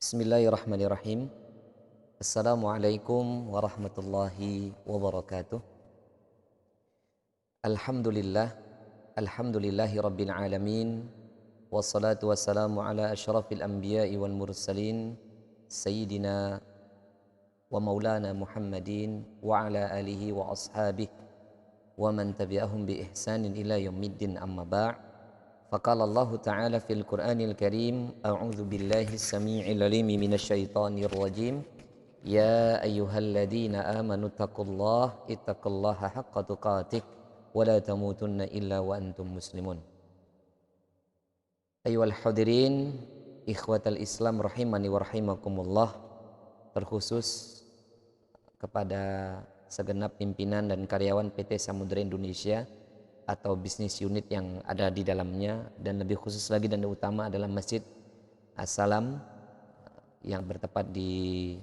Bismillahirrahmanirrahim. Assalamualaikum warahmatullahi wabarakatuh. Alhamdulillah, alhamdulillahi rabbil alamin. Wassalatu wassalamu ala asyrafil anbiya'i wal mursalin Sayyidina wa maulana Muhammadin wa ala alihi wa ashabihi wa man tabi'ahum bi ihsanin ila yaumiddin, amma ba'. فقال الله تعالى في القرآن الكريم: أعوذ بالله السميع العليم من الشيطان الرجيم يا أيها الذين آمنوا اتقوا الله حق تقاته ولا تموتن إلا وأنتم مسلمون. أيها الحاضرين إخوة الإسلام rahimani wa rahimakumullah, terkhusus kepada segenap pimpinan dan karyawan PT Samudra Indonesia atau bisnis unit yang ada di dalamnya, dan lebih khusus lagi dan utama adalah Masjid As-Salam yang bertepat di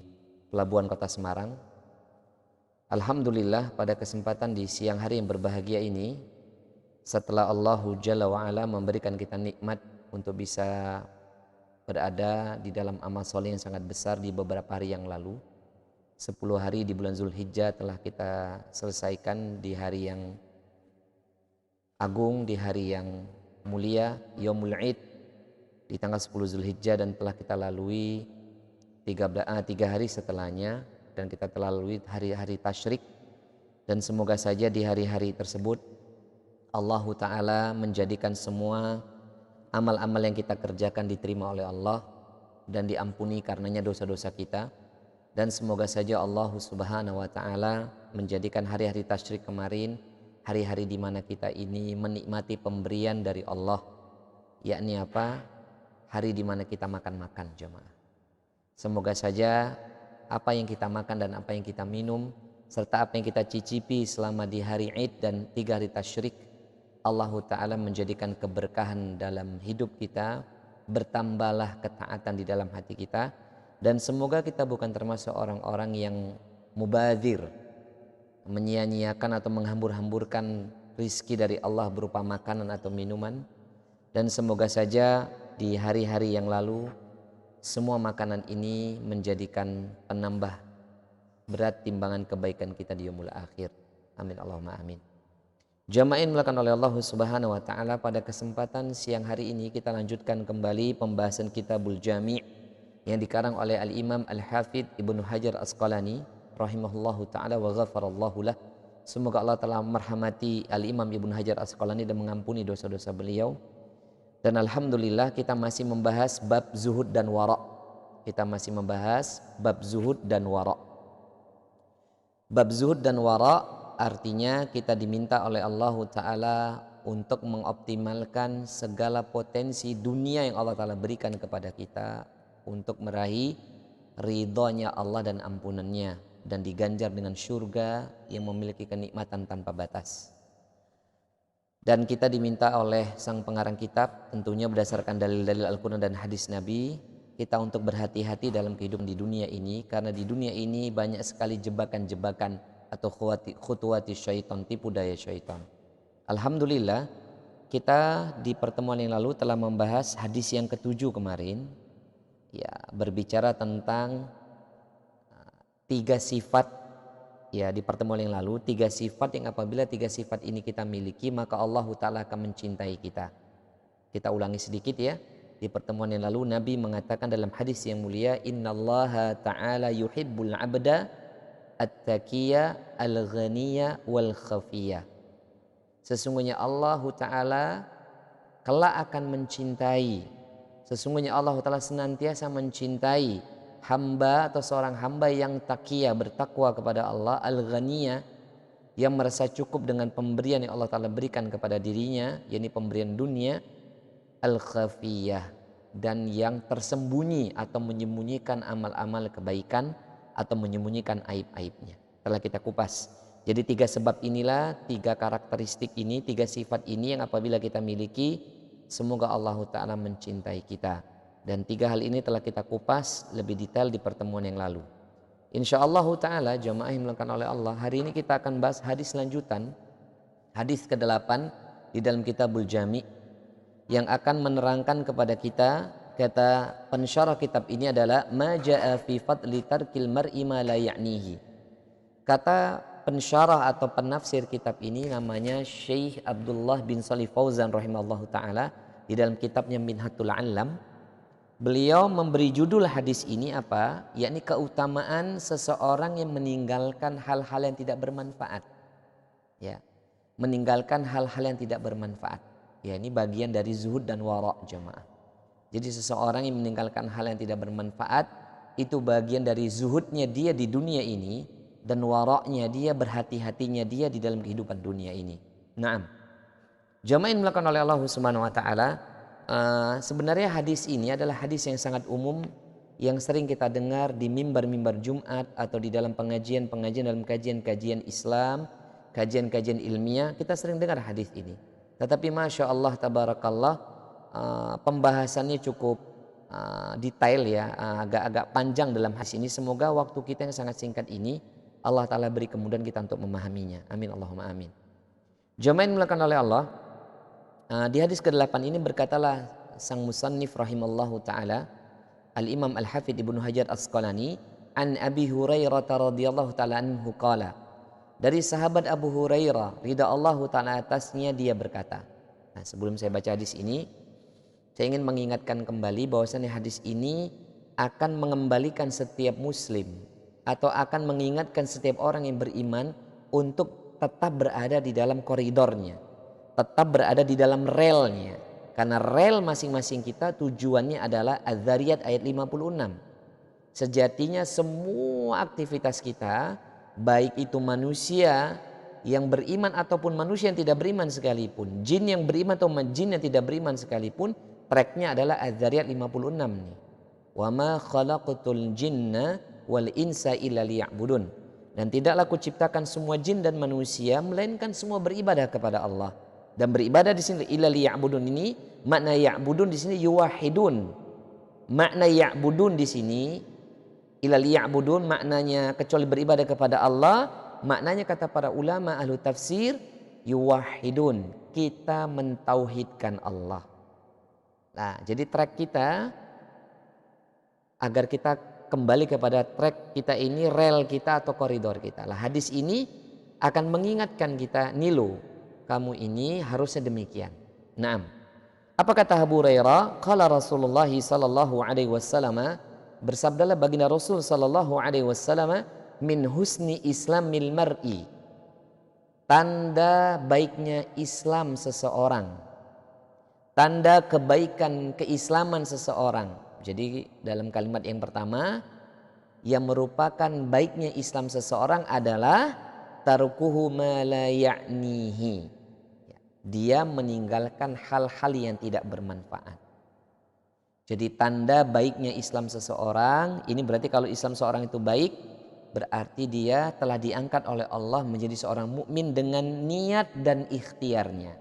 Pelabuhan Kota Semarang. Alhamdulillah, pada kesempatan di siang hari yang berbahagia ini, setelah Allah Jalla wa'ala memberikan kita nikmat untuk bisa berada di dalam amal soleh yang sangat besar di beberapa hari yang lalu, 10 hari di bulan Zulhijjah telah kita selesaikan di hari yang agung, di hari yang mulia, Yaumul Id, di tanggal 10 Zulhijjah, dan telah kita lalui 3 hari setelahnya, dan kita telah lalui hari-hari tasyrik. Dan semoga saja di hari-hari tersebut Allah Ta'ala menjadikan semua amal-amal yang kita kerjakan diterima oleh Allah dan diampuni karenanya dosa-dosa kita. Dan semoga saja Allah Subhanahu wa Ta'ala menjadikan hari-hari tasyrik kemarin hari-hari di mana kita ini menikmati pemberian dari Allah, yakni apa? Hari di mana kita makan-makan, jemaah. Semoga saja apa yang kita makan dan apa yang kita minum serta apa yang kita cicipi selama di hari Id dan 3 hari tasyrik, Allah Ta'ala menjadikan keberkahan dalam hidup kita, bertambahlah ketaatan di dalam hati kita, dan semoga kita bukan termasuk orang-orang yang mubadzir, menyia-nyiakan atau menghambur-hamburkan rizki dari Allah berupa makanan atau minuman. Dan semoga saja di hari-hari yang lalu semua makanan ini menjadikan penambah berat timbangan kebaikan kita di yaumul akhir. Amin Allahumma amin. Jamaah melakukan oleh Allah Subhanahu wa Ta'ala, pada kesempatan siang hari ini kita lanjutkan kembali pembahasan Kitabul Jami' yang dikarang oleh Al-Imam Al-Hafidh Ibnu Hajar Asqalani rahimahullahu ta'ala wa ghafarallahu lah. Semoga Allah telah merahmati Al-Imam Ibnu Hajar Asqalani dan mengampuni dosa-dosa beliau. Dan alhamdulillah kita masih membahas bab zuhud dan wara'. Kita masih membahas bab zuhud dan wara'. Bab zuhud dan wara' artinya kita diminta oleh Allah Ta'ala untuk mengoptimalkan segala potensi dunia yang Allah Ta'ala berikan kepada kita untuk meraih ridhonya Allah dan ampunannya, dan diganjar dengan syurga yang memiliki kenikmatan tanpa batas. Dan kita diminta oleh sang pengarang kitab, tentunya berdasarkan dalil-dalil Al-Quran dan hadis Nabi, kita untuk berhati-hati dalam kehidupan di dunia ini, karena di dunia ini banyak sekali jebakan-jebakan atau khutuwati syaitan, tipu daya syaitan. Alhamdulillah, kita di pertemuan yang lalu telah membahas hadis yang ke-7 kemarin, ya, berbicara tentang 3 sifat, ya, di pertemuan yang lalu 3 sifat yang apabila 3 sifat ini kita miliki maka Allah Ta'ala akan mencintai kita. Kita ulangi sedikit ya. Di pertemuan yang lalu Nabi mengatakan dalam hadis yang mulia, innallaha ta'ala yuhibbul abda at-taqiyya al-ghaniyya wal khafiyya. Sesungguhnya Allah Ta'ala kelak akan mencintai, sesungguhnya Allah Ta'ala senantiasa mencintai hamba atau seorang hamba yang taqiyah, bertakwa kepada Allah, al-ghaniyah, yang merasa cukup dengan pemberian yang Allah Ta'ala berikan kepada dirinya, yakni pemberian dunia, al-khafiyah, dan yang tersembunyi atau menyembunyikan amal-amal kebaikan atau menyembunyikan aib-aibnya. Telah kita kupas. Jadi 3 sebab inilah, 3 karakteristik ini, 3 sifat ini yang apabila kita miliki, semoga Allah Ta'ala mencintai kita. Dan 3 hal ini telah kita kupas lebih detail di pertemuan yang lalu. Insyaallah Ta'ala jamaah yang dimuliakan oleh Allah, hari ini kita akan bahas hadis lanjutan, hadis ke-8 di dalam Kitabul Jami', yang akan menerangkan kepada kita kata pensyarah kitab ini adalah ma jaa fi fadli tarkil mar'i ma la ya'nihi. Kata pensyarah atau penafsir kitab ini namanya Syekh Abdullah bin Shalih Fauzan rahimahullahu taala di dalam kitabnya Minhatul Alam. Beliau memberi judul hadis ini apa? Yakni keutamaan seseorang yang meninggalkan hal-hal yang tidak bermanfaat. Ya, meninggalkan hal-hal yang tidak bermanfaat. Ya, ini bagian dari zuhud dan wara' jemaah. Jadi seseorang yang meninggalkan hal yang tidak bermanfaat itu bagian dari zuhudnya dia di dunia ini dan wara'nya dia, berhati-hatinya dia di dalam kehidupan dunia ini. Naam. Jamaah yang dimuliakan oleh Allah Subhanahu wa taala, sebenarnya hadis ini adalah hadis yang sangat umum yang sering kita dengar di mimbar-mimbar Jumat atau di dalam pengajian-pengajian dalam kajian-kajian Islam, kajian-kajian ilmiah, kita sering dengar hadis ini. Tetapi Masya Allah tabarakallah, pembahasannya cukup detail ya, agak-agak panjang dalam hadis ini. Semoga waktu kita yang sangat singkat ini Allah Ta'ala beri kemudahan kita untuk memahaminya. Amin Allahumma amin. Jamaah yang dimuliakan oleh Allah, di hadis ke-8 ini berkatalah sang musannif rahimallahu ta'ala Al-Imam Al-Hafidh Ibnu Hajar Asqalani an Abi Hurairah radhiyallahu ta'ala anhu qala, dari sahabat Abu Hurairah ridha Allah ta'ala atasnya, dia berkata. Nah, sebelum saya baca hadis ini, saya ingin mengingatkan kembali bahwasannya hadis ini akan mengembalikan setiap muslim atau akan mengingatkan setiap orang yang beriman untuk tetap berada di dalam koridornya, tetap berada di dalam relnya. Karena rel masing-masing kita tujuannya adalah Az-Zariyat ayat 56. Sejatinya semua aktivitas kita, baik itu manusia yang beriman ataupun manusia yang tidak beriman sekalipun, jin yang beriman atau jin yang tidak beriman sekalipun, tracknya adalah Az-Zariyat 56 nih. Wa ma khalaqtul jinna wal insa illa liya'budun. Dan tidaklah kuciptakan semua jin dan manusia melainkan semua beribadah kepada Allah. Dan beribadah di sini illa liya'budun ini, makna ya'budun di sini yuwahhidun. Makna ya'budun di sini illa liya'budun maknanya kecuali beribadah kepada Allah, maknanya kata para ulama ahlu tafsir yuwahhidun, kita mentauhidkan Allah. Nah, jadi track kita agar kita kembali kepada track kita ini, rel kita atau koridor kita. Lah, hadis ini akan mengingatkan kita, Nilo, kamu ini harusnya demikian. Naam. Apa kata Abu Hurairah? Qala Rasulullah sallallahu alaihi wasallam, bersabdalah baginda Rasul sallallahu alaihi wasallam, min husni islamil mar'i, tanda baiknya Islam seseorang, tanda kebaikan keislaman seseorang. Jadi dalam kalimat yang pertama, yang merupakan baiknya Islam seseorang adalah tarkuhu ma la ya'nihi, dia meninggalkan hal-hal yang tidak bermanfaat. Jadi tanda baiknya Islam seseorang ini berarti kalau Islam seorang itu baik, berarti dia telah diangkat oleh Allah menjadi seorang mukmin dengan niat dan ikhtiarnya,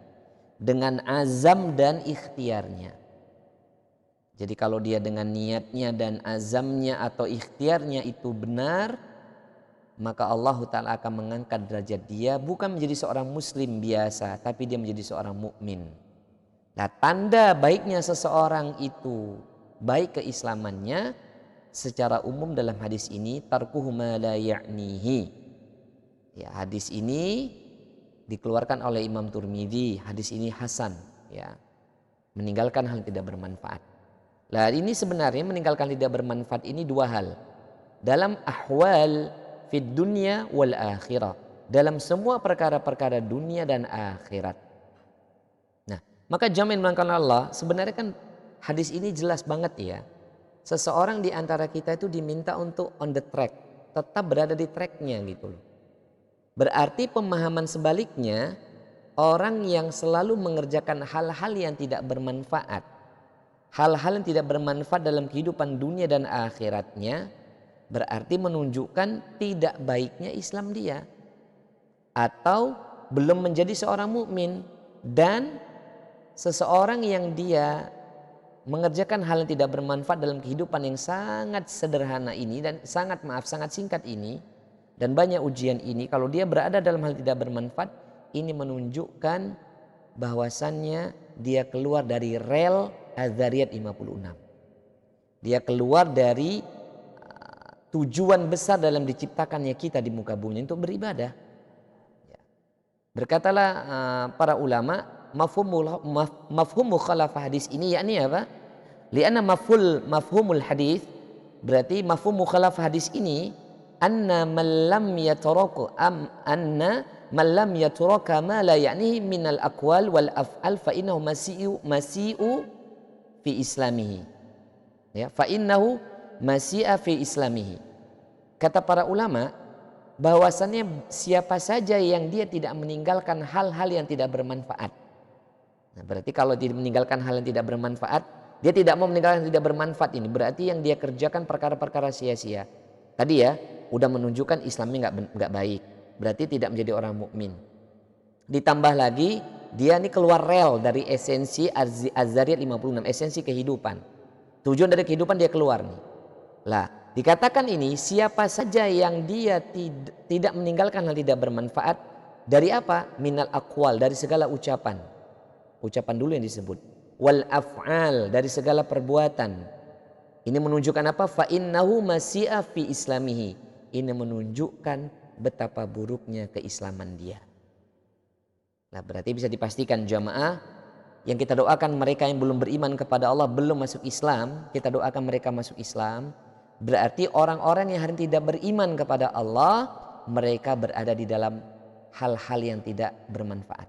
dengan azam dan ikhtiarnya. Jadi kalau dia dengan niatnya dan azamnya atau ikhtiarnya itu benar, maka Allah Ta'ala akan mengangkat derajat dia, bukan menjadi seorang muslim biasa, tapi dia menjadi seorang mukmin. Nah, tanda baiknya seseorang itu baik keislamannya secara umum dalam hadis ini tarkuhu ma la ya'nihi. Ya, hadis ini dikeluarkan oleh Imam Turmidzi, hadis ini hasan, ya. Meninggalkan hal yang tidak bermanfaat. Lah, ini sebenarnya meninggalkan tidak bermanfaat ini dua hal. Dalam ahwal fid dunya wal akhirah, dalam semua perkara-perkara dunia dan akhirat. Nah, maka jamin melangkan Allah, sebenarnya kan hadis ini jelas banget ya. Seseorang di antara kita itu diminta untuk on the track, tetap berada di tracknya gitu loh. Berarti pemahaman sebaliknya, orang yang selalu mengerjakan hal-hal yang tidak bermanfaat, hal-hal yang tidak bermanfaat dalam kehidupan dunia dan akhiratnya, berarti menunjukkan tidak baiknya Islam dia, atau belum menjadi seorang mukmin. Dan seseorang yang dia mengerjakan hal yang tidak bermanfaat dalam kehidupan yang sangat sederhana ini dan sangat singkat ini dan banyak ujian ini, kalau dia berada dalam hal tidak bermanfaat, ini menunjukkan bahwasannya dia keluar dari rel Az-Zariyat 56. Dia keluar dari tujuan besar dalam diciptakannya kita di muka bumi untuk beribadah. Berkatalah para ulama, mafhum mukhalafah hadis ini yakni apa? Lianna mafhumul hadis, berarti mafhum mukhalafah hadis ini anna man lam yatraka ma la ya'ni minal aqwal wal af'al fa innahu masi'u fi islamihi. Ya, fa innahu masi'a fi islamihi. Kata para ulama bahwasannya siapa saja yang dia tidak meninggalkan hal-hal yang tidak bermanfaat. Nah, berarti kalau dia meninggalkan hal yang tidak bermanfaat, dia tidak mau meninggalkan yang tidak bermanfaat, ini berarti yang dia kerjakan perkara-perkara sia-sia. Tadi ya, udah menunjukkan Islamnya nggak baik. Berarti tidak menjadi orang mukmin. Ditambah lagi, dia ini keluar rel dari esensi Az-Zariyat 56, esensi kehidupan. Tujuan dari kehidupan dia keluar nih. Lah, dikatakan ini siapa saja yang dia tidak meninggalkan hal tidak bermanfaat dari apa? Minal aqwal, dari segala ucapan. Ucapan dulu yang disebut. Wal af'al, dari segala perbuatan. Ini menunjukkan apa? Fa innahu masi'a fi islamihi. Ini menunjukkan betapa buruknya keislaman dia. Nah, berarti bisa dipastikan jamaah yang kita doakan mereka yang belum beriman kepada Allah, belum masuk Islam, kita doakan mereka masuk Islam. Berarti orang-orang yang hari ini tidak beriman kepada Allah, mereka berada di dalam hal-hal yang tidak bermanfaat.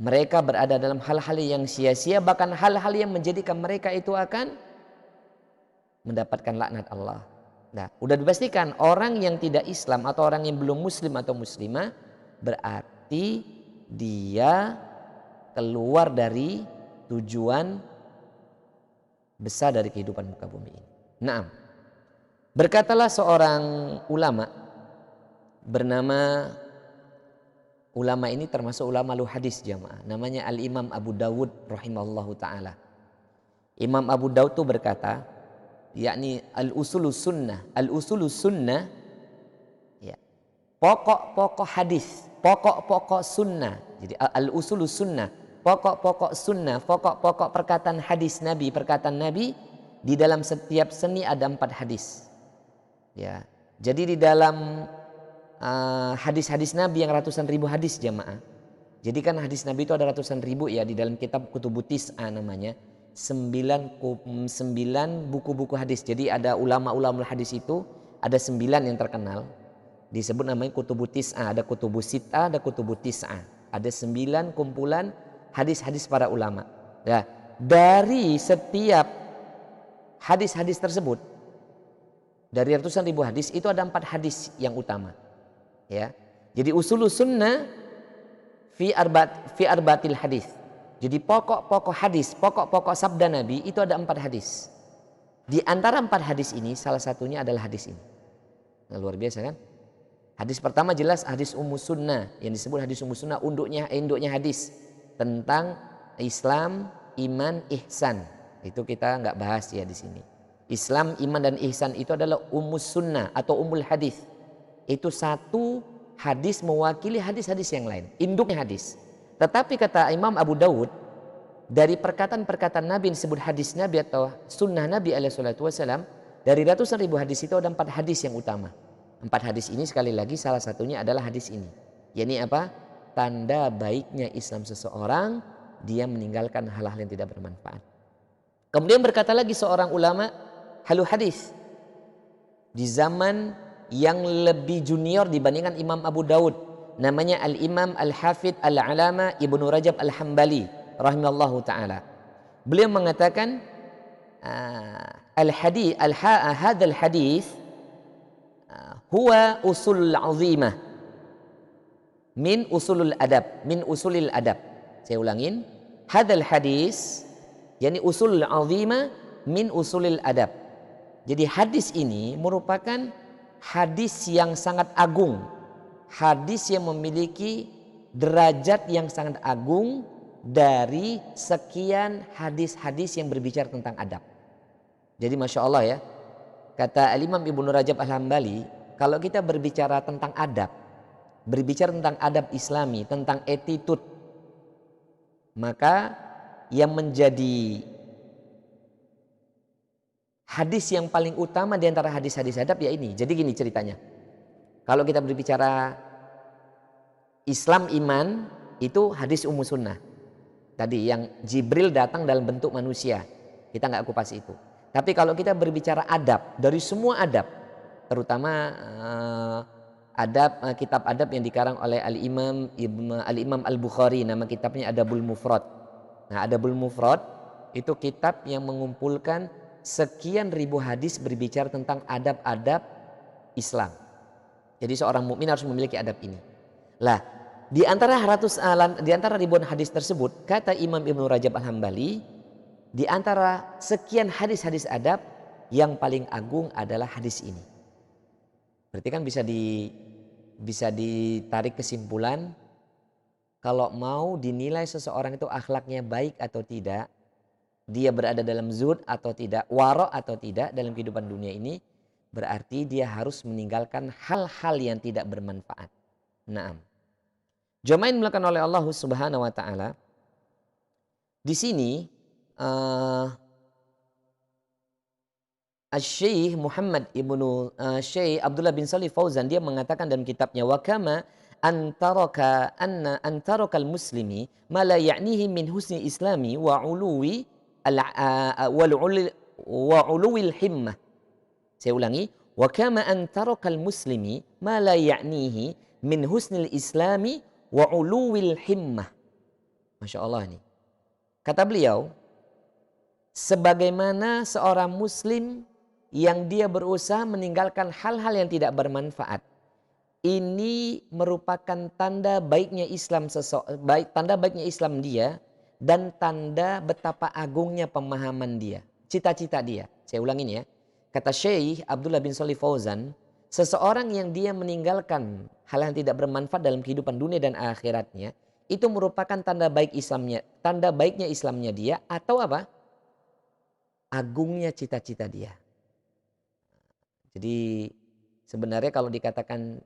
Mereka berada dalam hal-hal yang sia-sia, bahkan hal-hal yang menjadikan mereka itu akan mendapatkan laknat Allah. Nah, udah dipastikan orang yang tidak Islam atau orang yang belum muslim atau muslimah, berarti dia keluar dari tujuan besar dari kehidupan muka bumi ini. Naam. Berkatalah seorang ulama bernama, ulama ini termasuk ulama lu hadis jamaah, namanya Al-Imam Abu Dawud rahimahullahu ta'ala. Imam Abu Dawud itu berkata, yakni al-usulus sunnah ya, pokok-pokok hadis, pokok-pokok sunnah. Jadi al-usulus sunnah, pokok-pokok sunnah, pokok-pokok perkataan hadis Nabi, perkataan Nabi. Di dalam setiap seni ada 4 hadis. Ya, jadi di dalam hadis-hadis Nabi yang ratusan ribu hadis jamaah. Jadi kan hadis Nabi itu ada ratusan ribu ya, di dalam kitab Kutubut Tis'a namanya. 9 buku-buku hadis. Jadi ada ulama-ulama hadis itu ada 9 yang terkenal. Disebut namanya Kutubut Tis'a, ada Kutubus Sittah, ada Kutubut Tis'a. Ada 9 kumpulan hadis-hadis para ulama. Ya, dari setiap hadis-hadis tersebut, dari ratusan ribu hadis itu ada 4 hadis yang utama. Ya. Jadi usulus sunnah fi arbaatil hadis. Jadi pokok-pokok hadis, pokok-pokok sabda Nabi itu ada 4 hadis. Di antara 4 hadis ini salah satunya adalah hadis ini. Nah, luar biasa kan? Hadis pertama jelas hadis Ummus Sunnah, yang disebut hadis Ummus Sunnah, induknya hadis tentang Islam, iman, ihsan. Itu kita nggak bahas ya di sini. Islam, iman dan ihsan itu adalah Ummus Sunnah atau Ummul Hadis. Itu satu hadis mewakili hadis-hadis yang lain, induknya hadis. Tetapi kata Imam Abu Dawud, dari perkataan-perkataan Nabi yang disebut hadis Nabi atau sunnah Nabi SAW, dari ratusan ribu hadis itu ada 4 hadis yang utama. 4 hadis ini sekali lagi salah satunya adalah hadis ini. Yakni apa? Tanda baiknya Islam seseorang, dia meninggalkan hal-hal yang tidak bermanfaat. Kemudian berkata lagi seorang ulama halu hadis di zaman yang lebih junior dibandingkan Imam Abu Dawud, namanya Al-Imam Al-Hafidh Al-Alama Ibnu Rajab Al-Hambali rahimallahu taala. Beliau mengatakan hadzal hadis huwa usul azimah min usulul adab. Saya ulangin, hadzal hadis yakni usul azimah min usulil adab. Jadi hadis ini merupakan hadis yang sangat agung, hadis yang memiliki derajat yang sangat agung dari sekian hadis-hadis yang berbicara tentang adab. Jadi Masya Allah ya, kata Al-Imam Ibnu Rajab Al-Hambali, kalau kita berbicara tentang adab, berbicara tentang adab Islami, tentang attitude, maka yang menjadi hadis yang paling utama di antara hadis-hadis adab ya ini. Jadi gini ceritanya. Kalau kita berbicara Islam iman, itu hadis Ummu Sunnah. Tadi yang Jibril datang dalam bentuk manusia. Kita nggak kupas itu. Tapi kalau kita berbicara adab, dari semua adab, terutama kitab adab yang dikarang oleh Al-Imam Al-Bukhari, nama kitabnya Adabul Mufrad. Nah, Adabul Mufrad itu kitab yang mengumpulkan sekian ribu hadis berbicara tentang adab-adab Islam. Jadi seorang mukmin harus memiliki adab ini. Lah, di antara ribuan hadis tersebut, kata Imam Ibnu Rajab Al-Hambali, di antara sekian hadis-hadis adab, yang paling agung adalah hadis ini. Berarti kan bisa ditarik kesimpulan, kalau mau dinilai seseorang itu akhlaknya baik atau tidak, dia berada dalam zuhud atau tidak, wara atau tidak dalam kehidupan dunia ini, berarti dia harus meninggalkan hal-hal yang tidak bermanfaat. Naam. Jamaah yang dimuliakan oleh Allah Subhanahu wa taala. Di sini Syekh Muhammad ibnu Syekh Abdullah bin Shalih Fauzan dia mengatakan dalam kitabnya wa kama antarakal muslimi ma la ya'nihi min husni islami wa uluwi himmah. Saya ulangi, wa kama antarakal muslimi ma la ya'nihi min husnil islami wa uluwil himmah. Masya Allah ini. Kata beliau, sebagaimana seorang muslim yang dia berusaha meninggalkan hal-hal yang tidak bermanfaat, ini merupakan tanda baiknya Islam tanda baiknya Islam dia, dan tanda betapa agungnya pemahaman dia, cita-cita dia. Saya ulangin ya. Kata Syekh Abdullah bin Shalih Fauzan, seseorang yang dia meninggalkan hal yang tidak bermanfaat dalam kehidupan dunia dan akhiratnya, itu merupakan tanda baiknya Islamnya dia, atau apa? Agungnya cita-cita dia. Jadi sebenarnya kalau dikatakan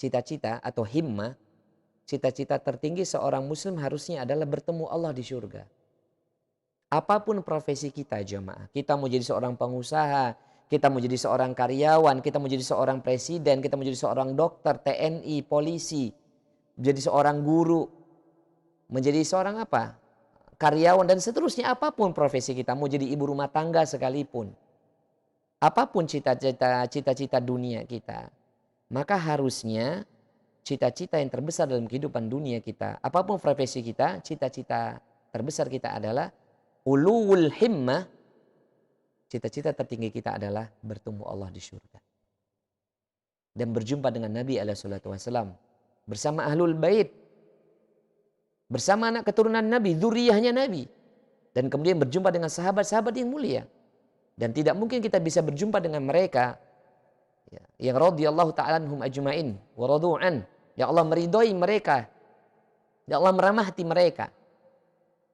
cita-cita atau himmah, cita-cita tertinggi seorang muslim harusnya adalah bertemu Allah di surga. Apapun profesi kita jemaah, kita mau jadi seorang pengusaha, kita mau jadi seorang karyawan, kita mau jadi seorang presiden, kita mau jadi seorang dokter, TNI, polisi, menjadi seorang guru, menjadi seorang apa? Karyawan dan seterusnya, apapun profesi kita, mau jadi ibu rumah tangga sekalipun. Apapun cita-cita dunia kita, maka harusnya cita-cita yang terbesar dalam kehidupan dunia kita, apapun profesi kita, cita-cita terbesar kita adalah uluwul himmah. Cita-cita tertinggi kita adalah bertemu Allah di surga dan berjumpa dengan Nabi SAW bersama ahlul bait, bersama anak keturunan Nabi, dzurriyyahnya Nabi, dan kemudian berjumpa dengan sahabat-sahabat yang mulia. Dan tidak mungkin kita bisa berjumpa dengan mereka yang radhiyallahu ta'ala anhum ajmain wa radu'an, yang Allah meridhoi mereka, yang Allah merahmati mereka,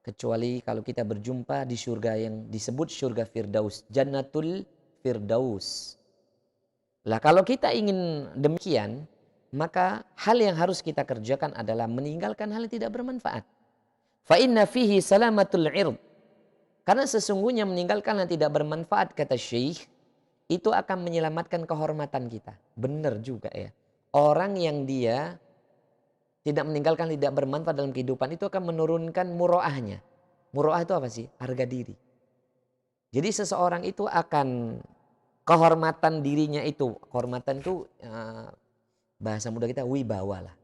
kecuali kalau kita berjumpa di surga yang disebut surga Firdaus, Jannatul Firdaus. Lah kalau kita ingin demikian, maka hal yang harus kita kerjakan adalah meninggalkan hal yang tidak bermanfaat. Fa inna fihi salamatul 'ird. Karena sesungguhnya meninggalkan yang tidak bermanfaat, kata Syekh, itu akan menyelamatkan kehormatan kita. Benar juga ya. Orang yang dia tidak meninggalkan tidak bermanfaat dalam kehidupan itu akan menurunkan muroahnya. Muroah itu apa sih? Harga diri. Jadi seseorang itu akan kehormatan dirinya itu. Kehormatan itu bahasa muda kita wibawa lah.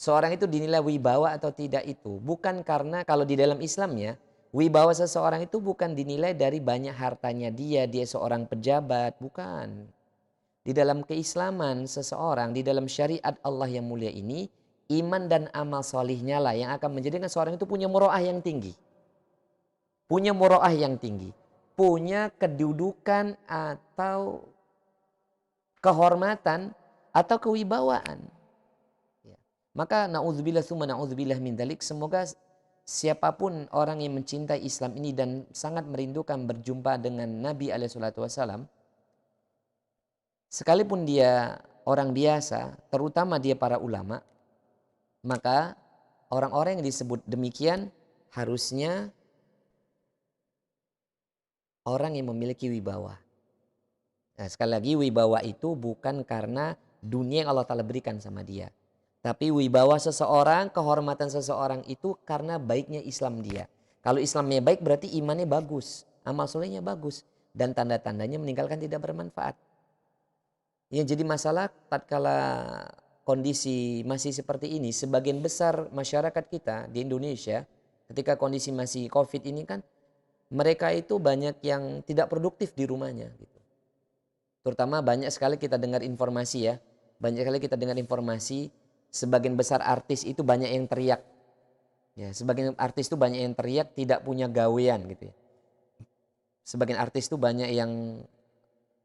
Seorang itu dinilai wibawa atau tidak itu bukan karena, kalau di dalam Islamnya, wibawa seseorang itu bukan dinilai dari banyak hartanya dia seorang pejabat, bukan. Di dalam keislaman seseorang, di dalam syariat Allah yang mulia ini, iman dan amal solihnya lah yang akan menjadikan seorang itu punya muro'ah yang tinggi. Punya muro'ah yang tinggi. Punya kedudukan atau kehormatan atau kewibawaan. Maka na'udzubillah tsumma na'udzubillah min dzalik, semoga siapapun orang yang mencintai Islam ini dan sangat merindukan berjumpa dengan Nabi SAW, sekalipun dia orang biasa, terutama dia para ulama, maka orang-orang yang disebut demikian harusnya orang yang memiliki wibawa. Nah, sekali lagi wibawa itu bukan karena dunia yang Allah Ta'ala berikan sama dia. Tapi wibawa seseorang, kehormatan seseorang itu karena baiknya Islam dia. Kalau Islamnya baik berarti imannya bagus, amal solehnya bagus. Dan tanda-tandanya meninggalkan tidak bermanfaat. Yang jadi masalah tatkala kondisi masih seperti ini, sebagian besar masyarakat kita di Indonesia ketika kondisi masih COVID ini kan, mereka itu banyak yang tidak produktif di rumahnya gitu. Terutama banyak sekali kita dengar informasi ya, banyak sekali kita dengar informasi sebagian besar artis itu banyak yang teriak. Ya, sebagian artis itu banyak yang teriak tidak punya gawean gitu ya. Sebagian artis itu banyak yang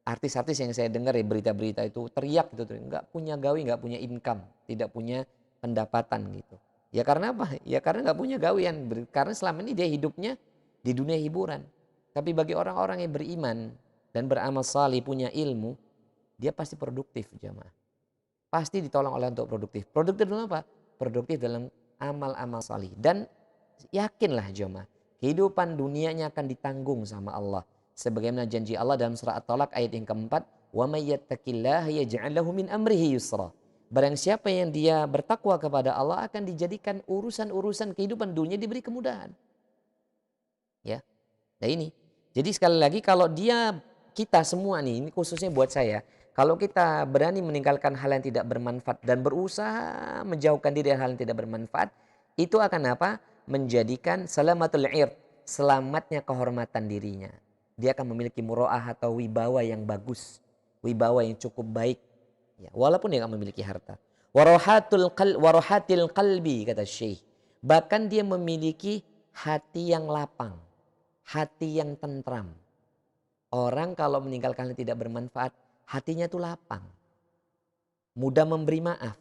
artis-artis yang saya dengar ya berita-berita itu teriak gitu, nggak punya gawe, nggak punya income, tidak punya pendapatan gitu. Ya karena apa? Ya karena nggak punya gawean, karena selama ini dia hidupnya di dunia hiburan. Tapi bagi orang-orang yang beriman dan beramal salih, punya ilmu, dia pasti produktif jamaah. Pasti ditolong Allah untuk produktif. Produktif dalam apa? Produktif dalam amal-amal salih. Dan yakinlah jamaah, kehidupan dunianya akan ditanggung sama Allah. Sebagaimana janji Allah dalam surah At-Talaq ayat yang keempat, "Wa may yattaqillaha yaj'al lahu min amrihi yusra." Barang siapa yang dia bertakwa kepada Allah akan dijadikan urusan-urusan kehidupan dunia diberi kemudahan. Ya. Nah ini. Jadi sekali lagi kalau kita semua nih, ini khususnya buat saya, kalau kita berani meninggalkan hal yang tidak bermanfaat dan berusaha menjauhkan diri dari hal yang tidak bermanfaat, itu akan apa? Menjadikan salamatul ird, selamatnya kehormatan dirinya. Dia akan memiliki muro'ah atau wibawa yang bagus, wibawa yang cukup baik. Ya, walaupun dia nggak memiliki harta. Warohatil qalbi kata Syekh. Bahkan dia memiliki hati yang lapang, hati yang tentram. Orang kalau meninggalkan hal yang tidak bermanfaat, hatinya tuh lapang. Mudah memberi maaf.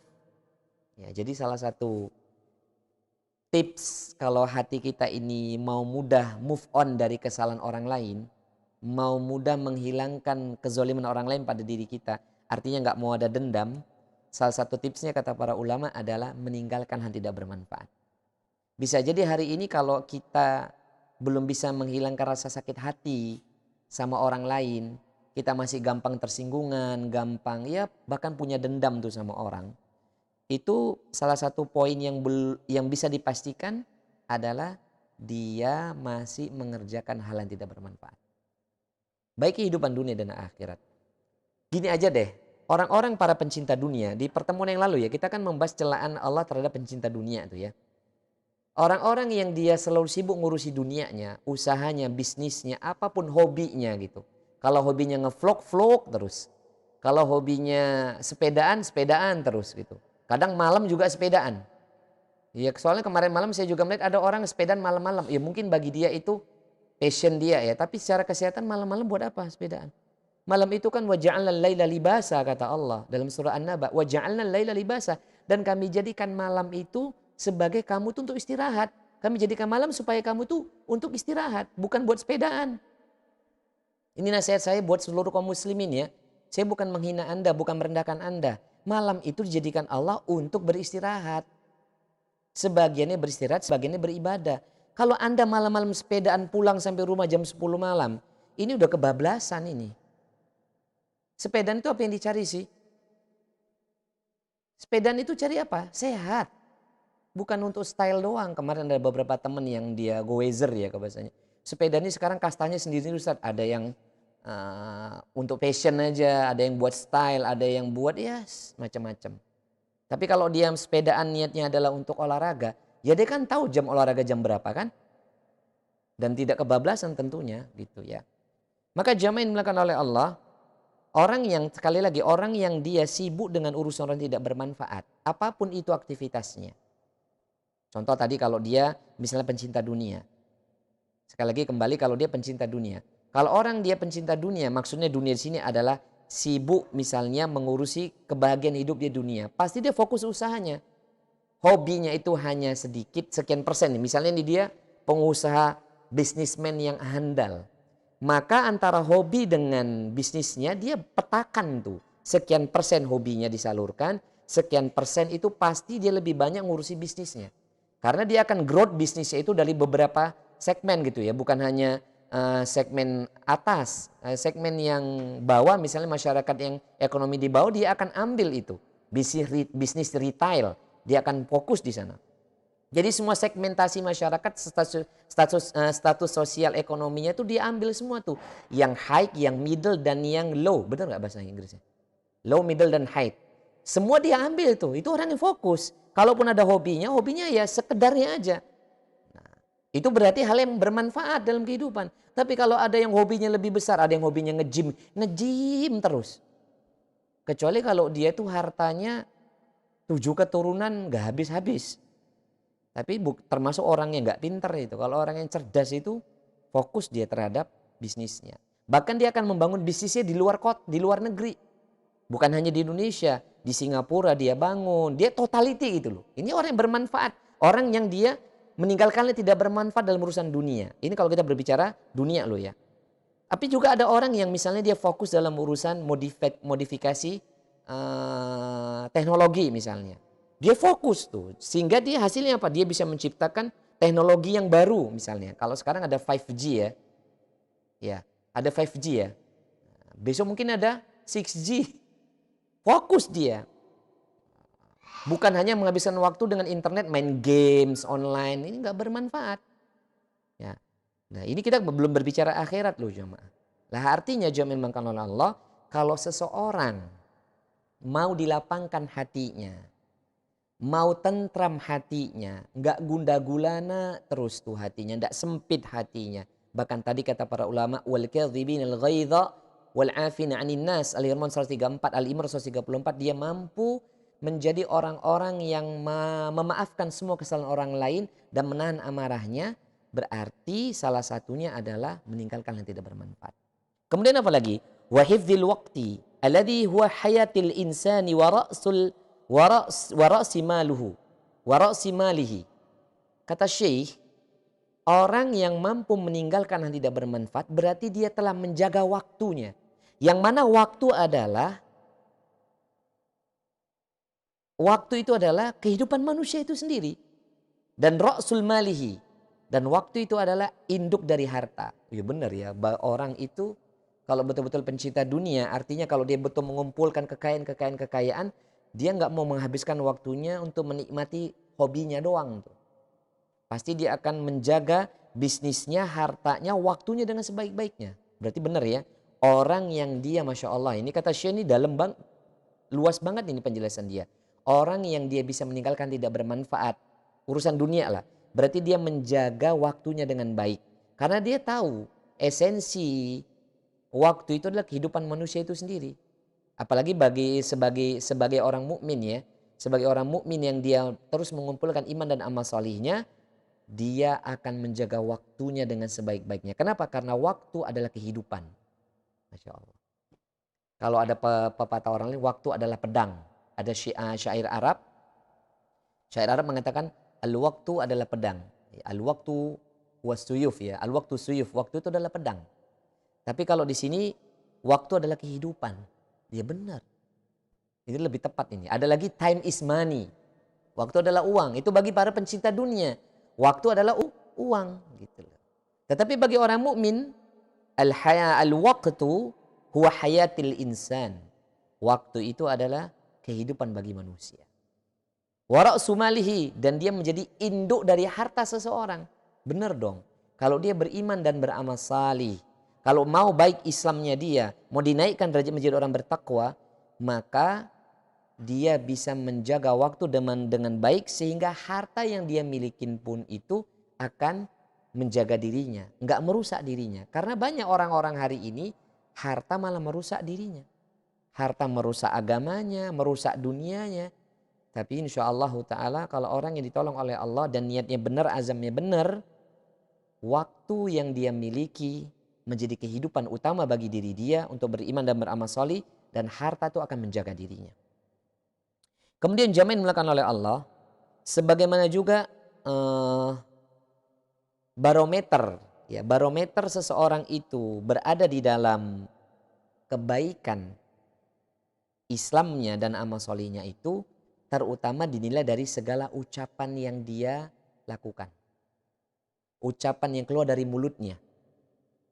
Ya, jadi salah satu tips kalau hati kita ini mau mudah move on dari kesalahan orang lain, mau mudah menghilangkan kezoliman orang lain pada diri kita, artinya nggak mau ada dendam, salah satu tipsnya kata para ulama adalah meninggalkan hal tidak bermanfaat. Bisa jadi hari ini kalau kita belum bisa menghilangkan rasa sakit hati sama orang lain, kita masih gampang tersinggungan, gampang ya bahkan punya dendam tuh sama orang. Itu salah satu poin yang bisa dipastikan adalah dia masih mengerjakan hal yang tidak bermanfaat. Baik kehidupan dunia dan akhirat. Gini aja deh, orang-orang para pencinta dunia, di pertemuan yang lalu ya kita kan membahas celaan Allah terhadap pencinta dunia tuh ya. Orang-orang yang dia selalu sibuk ngurusi dunianya, usahanya, bisnisnya, apapun hobinya gitu. Kalau hobinya ngevlog, vlog terus. Kalau hobinya sepedaan, sepedaan terus gitu. Kadang malam juga sepedaan. Ya soalnya kemarin malam saya juga melihat ada orang sepedaan malam-malam. Ya mungkin bagi dia itu passion dia ya. Tapi secara kesehatan malam-malam buat apa sepedaan? Malam itu kan waja'alna laila libasa kata Allah dalam surah An-Naba. Waja'alna laila libasa. Dan kami jadikan malam itu sebagai kamu tuh untuk istirahat. Kami jadikan malam supaya kamu tuh untuk istirahat. Bukan buat sepedaan. Ini nasihat saya buat seluruh kaum muslimin ya. Saya bukan menghina Anda, bukan merendahkan Anda. Malam itu dijadikan Allah untuk beristirahat. Sebagiannya beristirahat, sebagiannya beribadah. Kalau Anda malam-malam sepedaan pulang sampai rumah jam 10 malam. Ini udah kebablasan ini. Sepedaan itu apa yang dicari sih? Sepedaan itu cari apa? Sehat. Bukan untuk style doang. Kemarin ada beberapa teman yang dia goezer ya bahasanya. Sepeda ini sekarang kastanya sendiri Ustaz. Ada yang untuk fashion aja, ada yang buat style, ada yang buat ya macam-macam. Tapi kalau dia sepedaan niatnya adalah untuk olahraga, ya dia kan tahu jam olahraga jam berapa kan? Dan tidak kebablasan tentunya gitu ya. Maka jamaah yang dimuliakan oleh Allah, orang yang sekali lagi orang yang dia sibuk dengan urusan orang tidak bermanfaat, apapun itu aktivitasnya. Contoh tadi kalau dia misalnya pencinta dunia. Sekali lagi kembali kalau dia pencinta dunia. Kalau orang dia pencinta dunia, maksudnya dunia di sini adalah sibuk misalnya mengurusi kebahagiaan hidup di dunia. Pasti dia fokus usahanya. Hobinya itu hanya sedikit, sekian persen. Misalnya ini dia pengusaha bisnismen yang handal. Maka antara hobi dengan bisnisnya dia petakan tuh. Sekian persen hobinya disalurkan, sekian persen itu pasti dia lebih banyak ngurusi bisnisnya. Karena dia akan growth bisnisnya itu dari beberapa segmen gitu ya. Bukan hanya segmen atas, segmen yang bawah, misalnya masyarakat yang ekonomi di bawah, dia akan ambil itu bisnis retail, dia akan fokus di sana. Jadi semua segmentasi masyarakat, status sosial ekonominya itu diambil semua tuh. Yang high, yang middle, dan yang low. Benar nggak bahasa Inggrisnya? Low, middle, dan high. Semua dia ambil tuh. Itu orang yang fokus. Kalaupun ada hobinya ya sekedarnya aja. Nah, itu berarti hal yang bermanfaat dalam kehidupan. Tapi kalau ada yang hobinya lebih besar, ada yang hobinya nge-gym terus. Kecuali kalau dia tuh hartanya 7 keturunan nggak habis-habis. Tapi termasuk orang yang nggak pinter itu. Kalau orang yang cerdas itu fokus dia terhadap bisnisnya. Bahkan dia akan membangun bisnisnya di luar di luar negeri. Bukan hanya di Indonesia, di Singapura dia bangun. Dia totality gitu loh. Ini orang yang bermanfaat. Orang yang dia meninggalkannya tidak bermanfaat dalam urusan dunia. Ini kalau kita berbicara dunia loh ya. Tapi juga ada orang yang misalnya dia fokus dalam urusan modifikasi teknologi misalnya. Dia fokus tuh, sehingga dia hasilnya apa? Dia bisa menciptakan teknologi yang baru misalnya. Kalau sekarang ada 5G ya, ya ada 5G ya. Besok mungkin ada 6G. Fokus dia. Bukan hanya menghabiskan waktu dengan internet, main games online, ini nggak bermanfaat. Ya. Nah ini kita belum berbicara akhirat loh jemaah. Lah artinya jemaah memang oleh Allah, kalau seseorang mau dilapangkan hatinya, mau tentram hatinya, nggak gundah gulana terus tuh hatinya, nggak sempit hatinya. Bahkan tadi kata para ulama, wal kadhibinal ghaidha wal afina 'anil nas, Al-Imran 134, Al-Imran 134, dia mampu menjadi orang-orang yang memaafkan semua kesalahan orang lain dan menahan amarahnya. Berarti salah satunya adalah meninggalkan yang tidak bermanfaat. Kemudian apa lagi? Wa hifdzil waqti alladhi huwa hayatil insani wa ra'si maluhu wa ra'si malihi. Kata Syekh, orang yang mampu meninggalkan yang tidak bermanfaat berarti dia telah menjaga waktunya. Yang mana waktu itu adalah kehidupan manusia itu sendiri. Dan ra'sul malihi, dan waktu itu adalah induk dari harta. Ya benar ya, orang itu kalau betul-betul pencinta dunia, artinya kalau dia betul mengumpulkan kekayaan, dia nggak mau menghabiskan waktunya untuk menikmati hobinya doang tuh. Pasti dia akan menjaga bisnisnya, hartanya, waktunya dengan sebaik-baiknya. Berarti benar ya, orang yang dia Masya Allah, ini kata Syekh ini luas banget ini penjelasan dia. Orang yang dia bisa meninggalkan tidak bermanfaat, urusan dunia lah. Berarti dia menjaga waktunya dengan baik. Karena dia tahu esensi waktu itu adalah kehidupan manusia itu sendiri. Apalagi sebagai orang mukmin ya, sebagai orang mukmin yang dia terus mengumpulkan iman dan amal solihnya, dia akan menjaga waktunya dengan sebaik-baiknya. Kenapa? Karena waktu adalah kehidupan. Masya Allah. Kalau ada pepatah orang lain, waktu adalah pedang. Ada syair Arab. Syair Arab mengatakan, al-waktu adalah pedang. Al-waktu was-suyuf ya. Al-waktu suyuf. Waktu itu adalah pedang. Tapi kalau di sini, waktu adalah kehidupan. Ya benar. Ini lebih tepat ini. Ada lagi time is money. Waktu adalah uang. Itu bagi para pencinta dunia. Waktu adalah uang gitu. Tetapi bagi orang mukmin, al-waqtu huwa hayatil insan. Waktu itu adalah kehidupan bagi manusia. Wa ra'su malihi, dan dia menjadi induk dari harta seseorang. Benar dong. Kalau dia beriman dan beramal salih, kalau mau baik Islamnya dia, mau dinaikkan derajat menjadi orang bertakwa, maka dia bisa menjaga waktu dengan baik sehingga harta yang dia milikin pun itu akan menjaga dirinya, enggak merusak dirinya. Karena banyak orang-orang hari ini harta malah merusak dirinya. Harta merusak agamanya, merusak dunianya. Tapi insya Allah ta'ala kalau orang yang ditolong oleh Allah dan niatnya benar, azamnya benar, waktu yang dia miliki menjadi kehidupan utama bagi diri dia untuk beriman dan beramal solih, dan harta itu akan menjaga dirinya. Kemudian jamin melakukan oleh Allah, sebagaimana juga barometer, ya barometer seseorang itu berada di dalam kebaikan Islamnya dan amal solihnya itu terutama dinilai dari segala ucapan yang dia lakukan, ucapan yang keluar dari mulutnya.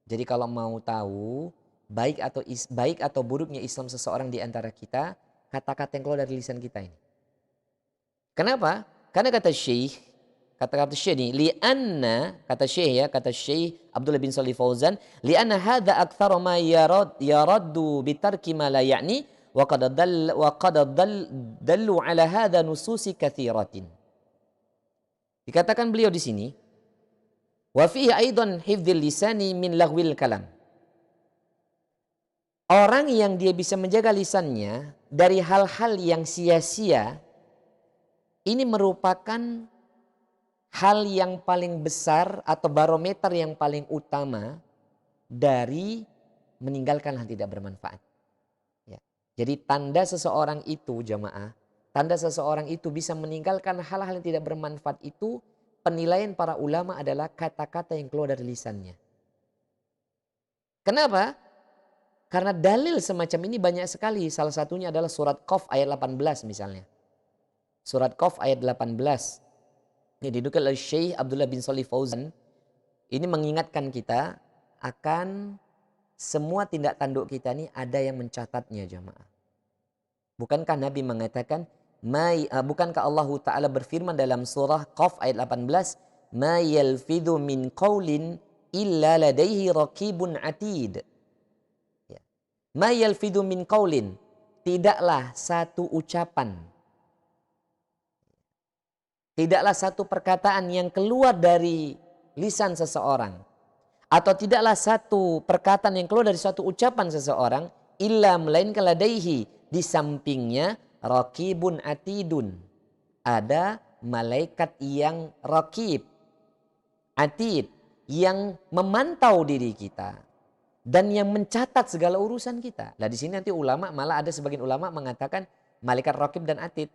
Jadi kalau mau tahu baik atau buruknya Islam seseorang di antara kita, kata-kata yang keluar dari lisan kita ini. Kenapa? Karena kata-kata Syekh ini, kata Syekh Abdullah bin Shalih Fauzan, li'anna hadza aktsara ma yaraddu bitarki ma la ya'ni wa qad dallu ala hadza nususi katsiratin. Dikatakan beliau di sini, wa fihi aidan hifdzil lisani min laghwil kalam. Orang yang dia bisa menjaga lisannya dari hal-hal yang sia-sia, ini merupakan hal yang paling besar atau barometer yang paling utama dari meninggalkan hal tidak bermanfaat. Ya. Jadi tanda seseorang itu jamaah, tanda seseorang itu bisa meninggalkan hal-hal yang tidak bermanfaat itu, penilaian para ulama adalah kata-kata yang keluar dari lisannya. Kenapa? Karena dalil semacam ini banyak sekali. Salah satunya adalah surat Qaf ayat 18 misalnya. Surat Qaf ayat 18. Ini didukung oleh Syekh Abdullah bin Shalih Fauzan. Ini mengingatkan kita akan semua tindak tanduk kita ini ada yang mencatatnya jamaah. Bukankah Nabi mengatakan, bukankah Allah Ta'ala berfirman dalam surah Qaf ayat 18, ma yalfidhu min qawlin illa ladaihi raqibun atid. Ya. Ma yalfidhu min qawlin, tidaklah satu ucapan, tidaklah satu perkataan yang keluar dari lisan seseorang, atau tidaklah satu perkataan yang keluar dari suatu ucapan seseorang, illa melainkan ladaihi, di sampingnya raqibun atidun, ada malaikat yang raqib, atid, yang memantau diri kita dan yang mencatat segala urusan kita. Nah di sini nanti ulama, malah ada sebagian ulama mengatakan malaikat raqib dan atid.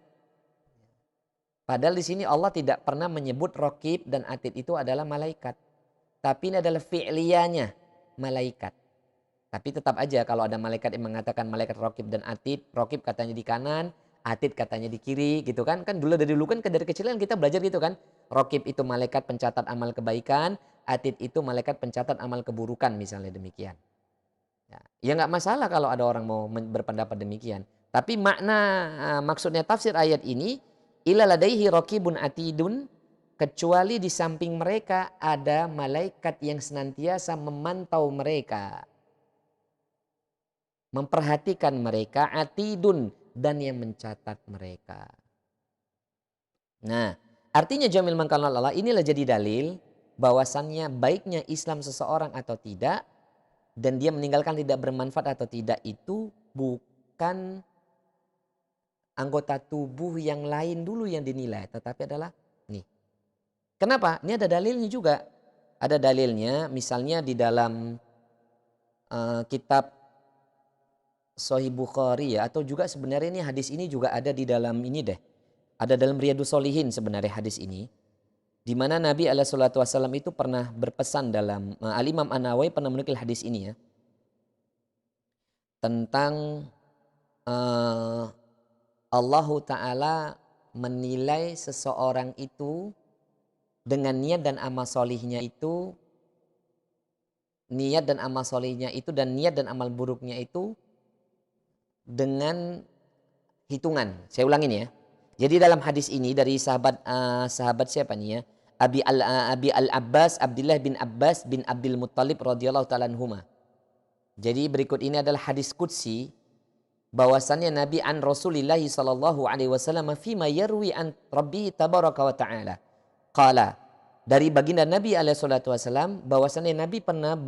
Padahal di sini Allah tidak pernah menyebut raqib dan atid itu adalah malaikat. Tapi ini adalah fi'liyanya malaikat. Tapi tetap aja kalau ada malaikat yang mengatakan malaikat raqib dan atid, raqib katanya di kanan, atid katanya di kiri gitu kan. Kan dari dulu kan dari kecilan kita belajar gitu kan. Raqib itu malaikat pencatat amal kebaikan, atid itu malaikat pencatat amal keburukan misalnya demikian. Ya nggak masalah kalau ada orang mau berpendapat demikian. Tapi maksudnya tafsir ayat ini, illa ladaihi raqibun atidun, kecuali di samping mereka ada malaikat yang senantiasa memantau mereka, memperhatikan mereka, atidun, dan yang mencatat mereka. Nah, artinya jamil mangkal Allah, inilah jadi dalil bahwasannya baiknya Islam seseorang atau tidak, dan dia meninggalkan tidak bermanfaat atau tidak, itu bukan anggota tubuh yang lain dulu yang dinilai, tetapi adalah nih. Kenapa? Ini ada dalilnya juga. Ada dalilnya misalnya di dalam kitab Sahih Bukhari ya, atau juga sebenarnya ini hadis ini juga ada di dalam ini deh. Ada dalam Riyadhus Shalihin sebenarnya hadis ini. Di mana Nabi SAW itu pernah berpesan dalam, Al-Imam An-Nawawi pernah menukil hadis ini ya. Tentang Allah Ta'ala menilai seseorang itu dengan niat dan amal solihnya itu, niat dan amal solihnya itu, dan niat dan amal buruknya itu dengan hitungan. Saya ulangin ya. Jadi dalam hadis ini dari sahabat siapa nih ya? Abi al-Abbas, Abdullah bin Abbas bin Abdul Muttalib radhiyallahu ta'ala anhuma. Jadi berikut ini adalah hadis qudsi bahwasannya Nabi an Rasulillah sallallahu alaihi wasallam fima yarwi an Rabbi tabaraka wa ta'ala. Qala, dari baginda Nabi alaihi salatu wasallam bahwasannya Nabi pernah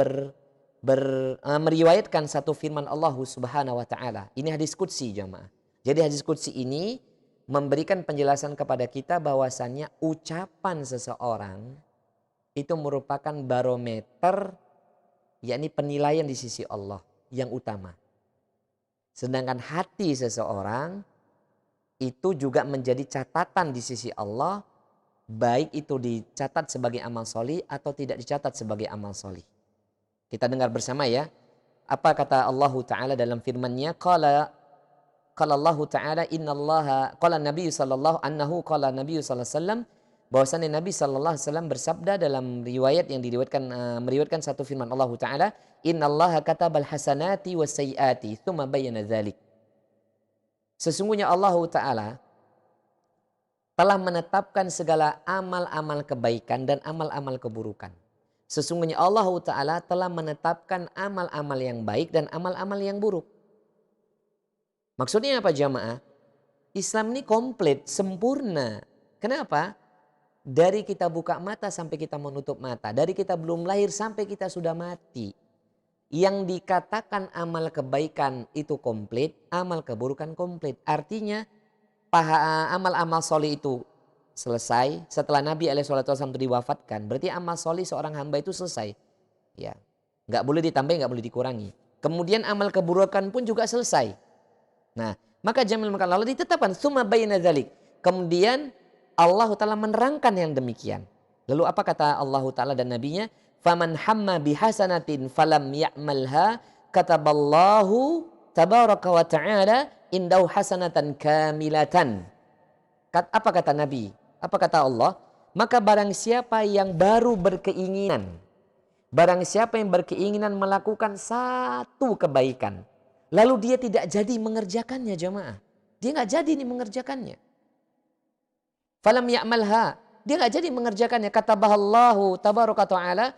meriwayatkan satu firman Allah Subhanahu wa taala. Ini hadis qudsi jamaah. Jadi hadis qudsi ini memberikan penjelasan kepada kita bahwasannya ucapan seseorang itu merupakan barometer, yakni penilaian di sisi Allah yang utama. Sedangkan hati seseorang itu juga menjadi catatan di sisi Allah, baik itu dicatat sebagai amal solih atau tidak dicatat sebagai amal solih. Kita dengar bersama ya. Apa kata Allah Ta'ala dalam firman-Nya? Qala Allah Ta'ala innallaha qala Nabi sallallahu annahu qala Nabi sallallahu alaihi wasallam bahwasannya Nabi sallallahu alaihi wasallam bersabda dalam riwayat yang meriwayatkan satu firman Allah Taala, "Innallaha katabal hasanati wasayyiati, tsumma bayyana dzalik." Sesungguhnya Allah Taala telah menetapkan segala amal-amal kebaikan dan amal-amal keburukan. Sesungguhnya Allah Ta'ala telah menetapkan amal-amal yang baik dan amal-amal yang buruk. Maksudnya apa jamaah? Islam ini komplit, sempurna. Kenapa? Dari kita buka mata sampai kita menutup mata. Dari kita belum lahir sampai kita sudah mati. Yang dikatakan amal kebaikan itu komplit, amal keburukan komplit. Artinya amal-amal soleh itu selesai setelah Nabi SAW itu diwafatkan. Berarti amal soleh seorang hamba itu selesai. Ya, nggak boleh ditambah, nggak boleh dikurangi. Kemudian amal keburukan pun juga selesai. Nah, maka jamil maka lalu ditetapkan tsumma bayyana dzalik. Kemudian Allah Ta'ala menerangkan yang demikian. Lalu apa kata Allah Ta'ala dan Nabinya? Faman hamma bihasanatin falam ya'malha kataballahu tabaraka wa ta'ala indahu hasanatan kamilatan. Apa kata Nabi? Apa kata Allah? Maka barang siapa yang baru berkeinginan, barang siapa yang berkeinginan melakukan satu kebaikan, lalu dia tidak jadi mengerjakannya jamaah. Dia nggak jadi nih mengerjakannya. Falam ya'malha, dia nggak jadi mengerjakannya. Katabahallahu tabaraka ta'ala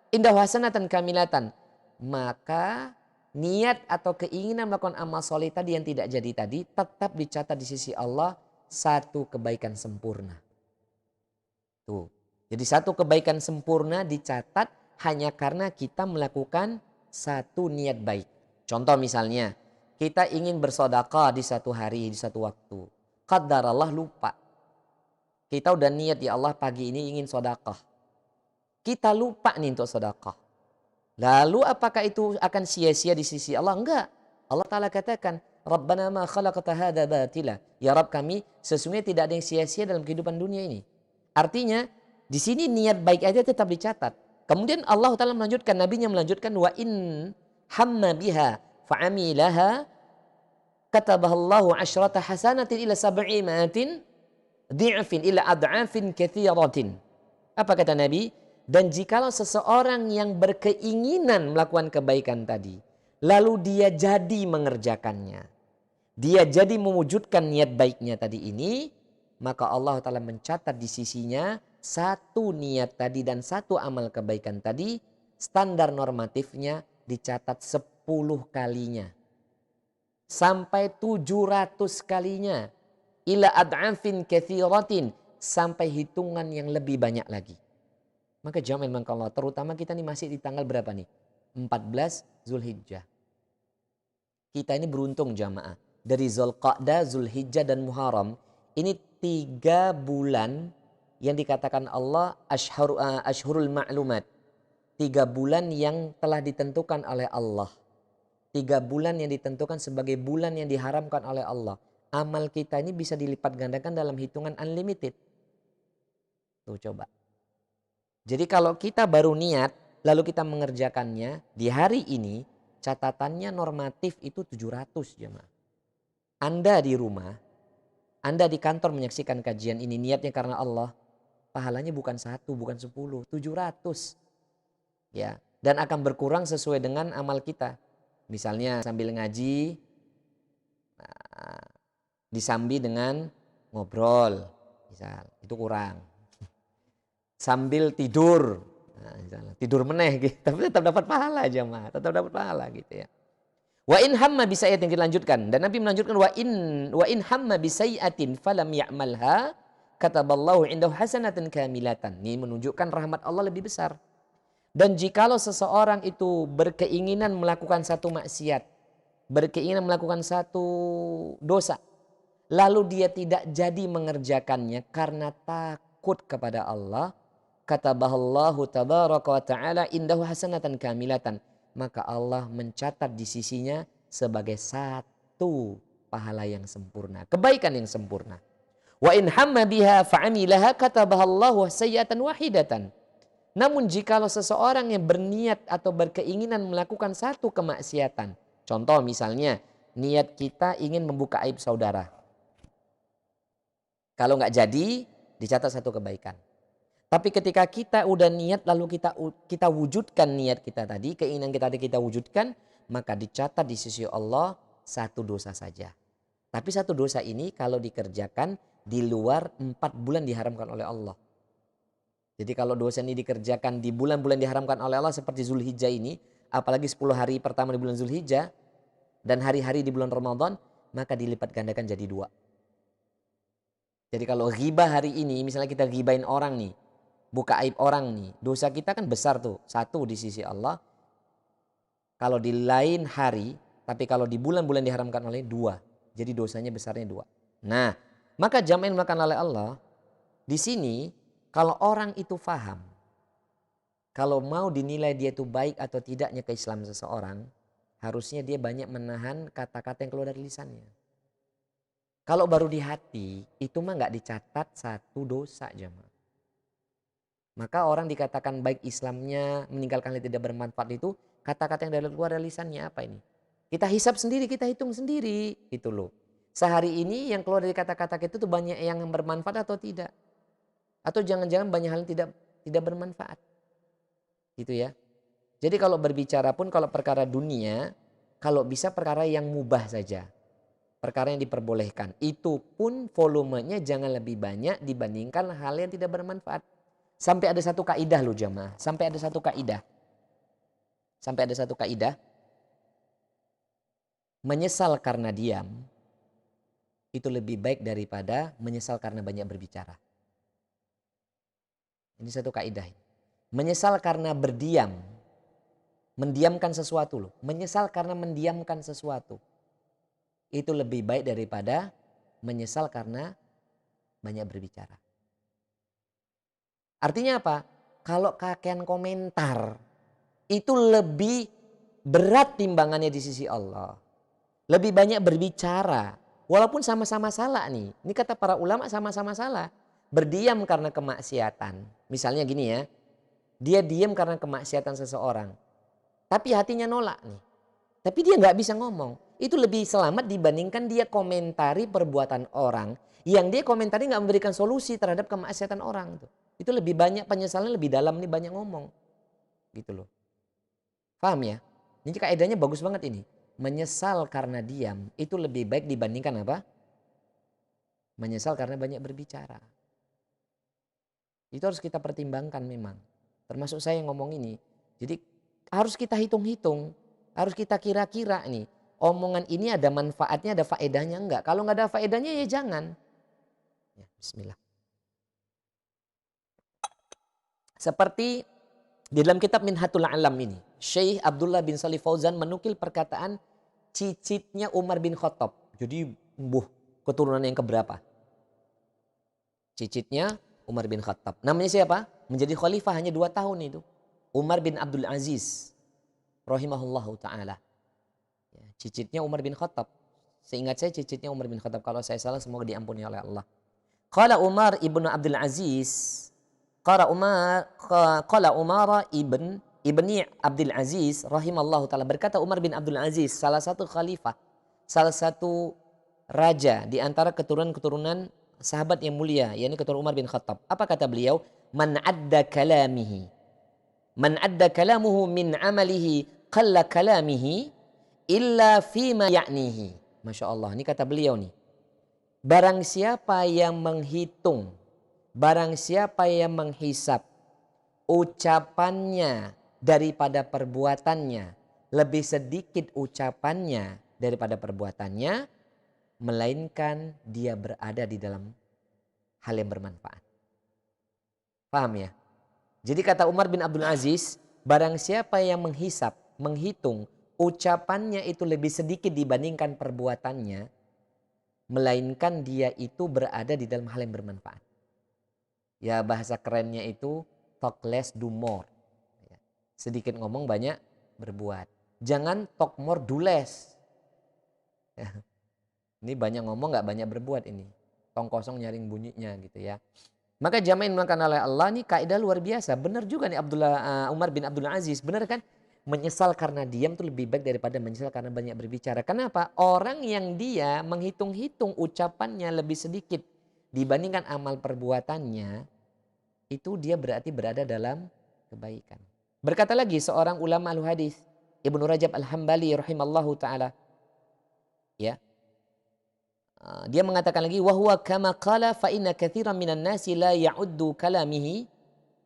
indahu hasanatan kamilatan. Maka niat atau keinginan melakukan amal soleh tadi yang tidak jadi tadi tetap dicatat di sisi Allah satu kebaikan sempurna. Tuh. Jadi satu kebaikan sempurna dicatat hanya karena kita melakukan satu niat baik. Contoh misalnya, kita ingin bersedekah di satu hari, di satu waktu. Qadarallah lupa. Kita udah niat ya Allah pagi ini ingin sedekah. Kita lupa nih untuk sedekah. Lalu apakah itu akan sia-sia di sisi Allah? Enggak. Allah Ta'ala katakan, Rabbana ma khalaqta hadza batila. Ya Rabb kami, sesungguhnya tidak ada yang sia-sia dalam kehidupan dunia ini. Artinya, di sini niat baik aja tetap dicatat. Kemudian Allah Ta'ala melanjutkan, Nabinya melanjutkan, wa in hamma biha fa'amilaha katabahallahu asyrata hasanatin ila sab'imatin di'fin ila ad'afin kathiratin. Apa kata Nabi? Dan jikalau seseorang yang berkeinginan melakukan kebaikan tadi, lalu dia jadi mengerjakannya, dia jadi mewujudkan niat baiknya tadi ini, maka Allah Ta'ala mencatat di sisinya satu niat tadi dan satu amal kebaikan tadi, standar normatifnya dicatat 10 kalinya. Sampai 700 kalinya. Ila ad'afin kathiratin. Sampai hitungan yang lebih banyak lagi. Maka jamaah memang Allah, terutama kita nih masih di tanggal berapa nih? 14 Zulhijjah. Kita ini beruntung jamaah. Dari Zulqa'dah, Zulhijjah dan Muharram. Ini 3 bulan yang dikatakan Allah ashhurul ma'lumat. 3 bulan yang telah ditentukan oleh Allah. 3 bulan yang ditentukan sebagai bulan yang diharamkan oleh Allah. Amal kita ini bisa dilipat gandakan dalam hitungan unlimited. Tuh coba. Jadi kalau kita baru niat, lalu kita mengerjakannya di hari ini, catatannya normatif itu 700 jemaah. Anda di rumah, Anda di kantor menyaksikan kajian ini, niatnya karena Allah, pahalanya bukan 1, bukan 10, 700. Ya, dan akan berkurang sesuai dengan amal kita. Misalnya sambil ngaji, disambi dengan ngobrol, misal itu kurang. Sambil tidur, tidur meneh gitu, tapi tetap dapat pahala jemaah, tetap dapat pahala gitu ya. Wa in hamma bisayyatin, dilanjutkan dan Nabi melanjutkan wa in hamma bisayyatin falam ya'malha kataballahu indahu hasanatan kamilatan. Ini menunjukkan rahmat Allah lebih besar. Dan jikalau seseorang itu berkeinginan melakukan satu maksiat, berkeinginan melakukan satu dosa, lalu dia tidak jadi mengerjakannya karena takut kepada Allah, katabahallahu tabaraka wa ta'ala indahu hasanatan kamilatan. Maka Allah mencatat di sisinya sebagai satu pahala yang sempurna, kebaikan yang sempurna. Wa in hamma biha fa'amilaha katabahallahu sayyatan wahidatan. Namun jikalau seseorang yang berniat atau berkeinginan melakukan satu kemaksiatan, contoh misalnya niat kita ingin membuka aib saudara. Kalau nggak jadi, dicatat satu kebaikan. Tapi ketika kita udah niat lalu kita wujudkan niat kita tadi, keinginan kita tadi kita wujudkan, maka dicatat di sisi Allah satu dosa saja. Tapi satu dosa ini kalau dikerjakan di luar 4 bulan diharamkan oleh Allah. Jadi kalau dosa ini dikerjakan di bulan-bulan diharamkan oleh Allah seperti Zulhijjah ini, apalagi 10 hari pertama di bulan Zulhijjah dan hari-hari di bulan Ramadan, maka dilipat gandakan jadi 2. Jadi kalau ghibah hari ini, misalnya kita ghibahin orang nih, buka aib orang nih, dosa kita kan besar tuh, 1 di sisi Allah. Kalau di lain hari, tapi kalau di bulan-bulan diharamkan oleh 2. Jadi dosanya besarnya 2. Nah, maka jamaah yang dimakan oleh Allah, di sini kalau orang itu faham, kalau mau dinilai dia itu baik atau tidaknya keislaman seseorang, harusnya dia banyak menahan kata-kata yang keluar dari lisannya. Kalau baru di hati, itu mah nggak dicatat satu dosa jemaah. Maka orang dikatakan baik Islamnya, meninggalkan hal yang tidak bermanfaat itu, kata-kata yang keluar dari lisannya apa ini? Kita hisap sendiri, kita hitung sendiri, gitu loh. Sehari ini yang keluar dari kata-kata kita itu banyak yang bermanfaat atau tidak? Atau jangan-jangan banyak hal yang tidak bermanfaat. Gitu ya. Jadi kalau berbicara pun kalau perkara dunia, kalau bisa perkara yang mubah saja. Perkara yang diperbolehkan. Itu pun volumenya jangan lebih banyak dibandingkan hal yang tidak bermanfaat. Sampai ada satu kaidah loh jamaah. Sampai ada satu kaidah. Menyesal karena diam itu lebih baik daripada menyesal karena banyak berbicara. Ini satu kaidah. Menyesal karena berdiam, mendiamkan sesuatu loh. Menyesal karena mendiamkan sesuatu. Itu lebih baik daripada menyesal karena banyak berbicara. Artinya apa? Kalau kakean komentar itu lebih berat timbangannya di sisi Allah. Lebih banyak berbicara. Walaupun sama-sama salah nih. Ini kata para ulama sama-sama salah. Berdiam karena kemaksiatan. Misalnya gini ya. Dia diam karena kemaksiatan seseorang. Tapi hatinya nolak nih. Tapi dia nggak bisa ngomong. Itu lebih selamat dibandingkan dia komentari perbuatan orang. Yang dia komentari nggak memberikan solusi terhadap kemaksiatan orang. Itu lebih banyak penyesalan, lebih dalam nih banyak ngomong. Gitu loh. Paham ya? Ini kaidahnya bagus banget ini. Menyesal karena diam itu lebih baik dibandingkan apa? Menyesal karena banyak berbicara. Itu harus kita pertimbangkan memang. Termasuk saya yang ngomong ini. Jadi harus kita hitung-hitung. Harus kita kira-kira nih. Omongan ini ada manfaatnya, ada faedahnya enggak. Kalau enggak ada faedahnya ya jangan. Ya, bismillah. Seperti di dalam kitab Minhatul Alam ini. Syekh Abdullah bin Shalih Fauzan menukil perkataan cicitnya Umar bin Khattab. Jadi keturunan yang keberapa? Cicitnya Umar bin Khattab. Namanya siapa? Menjadi khalifah hanya 2 tahun itu. Umar bin Abdul Aziz. Rahimahullahu ta'ala. Ya, cicitnya Umar bin Khattab. Seingat saya cicitnya Umar bin Khattab. Kalau saya salah semoga diampuni oleh Allah. Qala Umar ibnu Abdul Aziz. Qala Umar ibni Abdul Aziz rahimallahu ta'ala. Berkata Umar bin Abdul Aziz. Salah satu khalifah. Salah satu raja di antara keturunan-keturunan sahabat yang mulia, yakni keturunan Umar bin Khattab. Apa kata beliau? Man adda kalamuhu min amalihi qalla kalamihi illa fima ya'nihi. Masya Allah, ini kata beliau nih. Barang siapa yang menghitung, barang siapa yang menghisap ucapannya daripada perbuatannya, lebih sedikit ucapannya daripada perbuatannya, melainkan dia berada di dalam hal yang bermanfaat. Paham ya? Jadi kata Umar bin Abdul Aziz, barang siapa yang menghisap, menghitung ucapannya itu lebih sedikit dibandingkan perbuatannya, melainkan dia itu berada di dalam hal yang bermanfaat. Ya bahasa kerennya itu talk less do more. Sedikit ngomong banyak berbuat. Jangan talk more do less. Ya. Ini banyak ngomong gak banyak berbuat ini. Tong kosong nyaring bunyinya gitu ya. Maka jamaah yang dimakan oleh Allah ini kaidah luar biasa. Benar juga nih Umar bin Abdul Aziz. Benar kan? Menyesal karena diam itu lebih baik daripada menyesal karena banyak berbicara. Kenapa? Orang yang dia menghitung-hitung ucapannya lebih sedikit dibandingkan amal perbuatannya, itu dia berarti berada dalam kebaikan. Berkata lagi seorang ulama al-hadis, Ibnu Rajab al-Hambali rahimallahu taala, ya. Dia mengatakan lagi wa huwa kama qala fa inna katsiran minan nasi la ya'uddu kalamihi,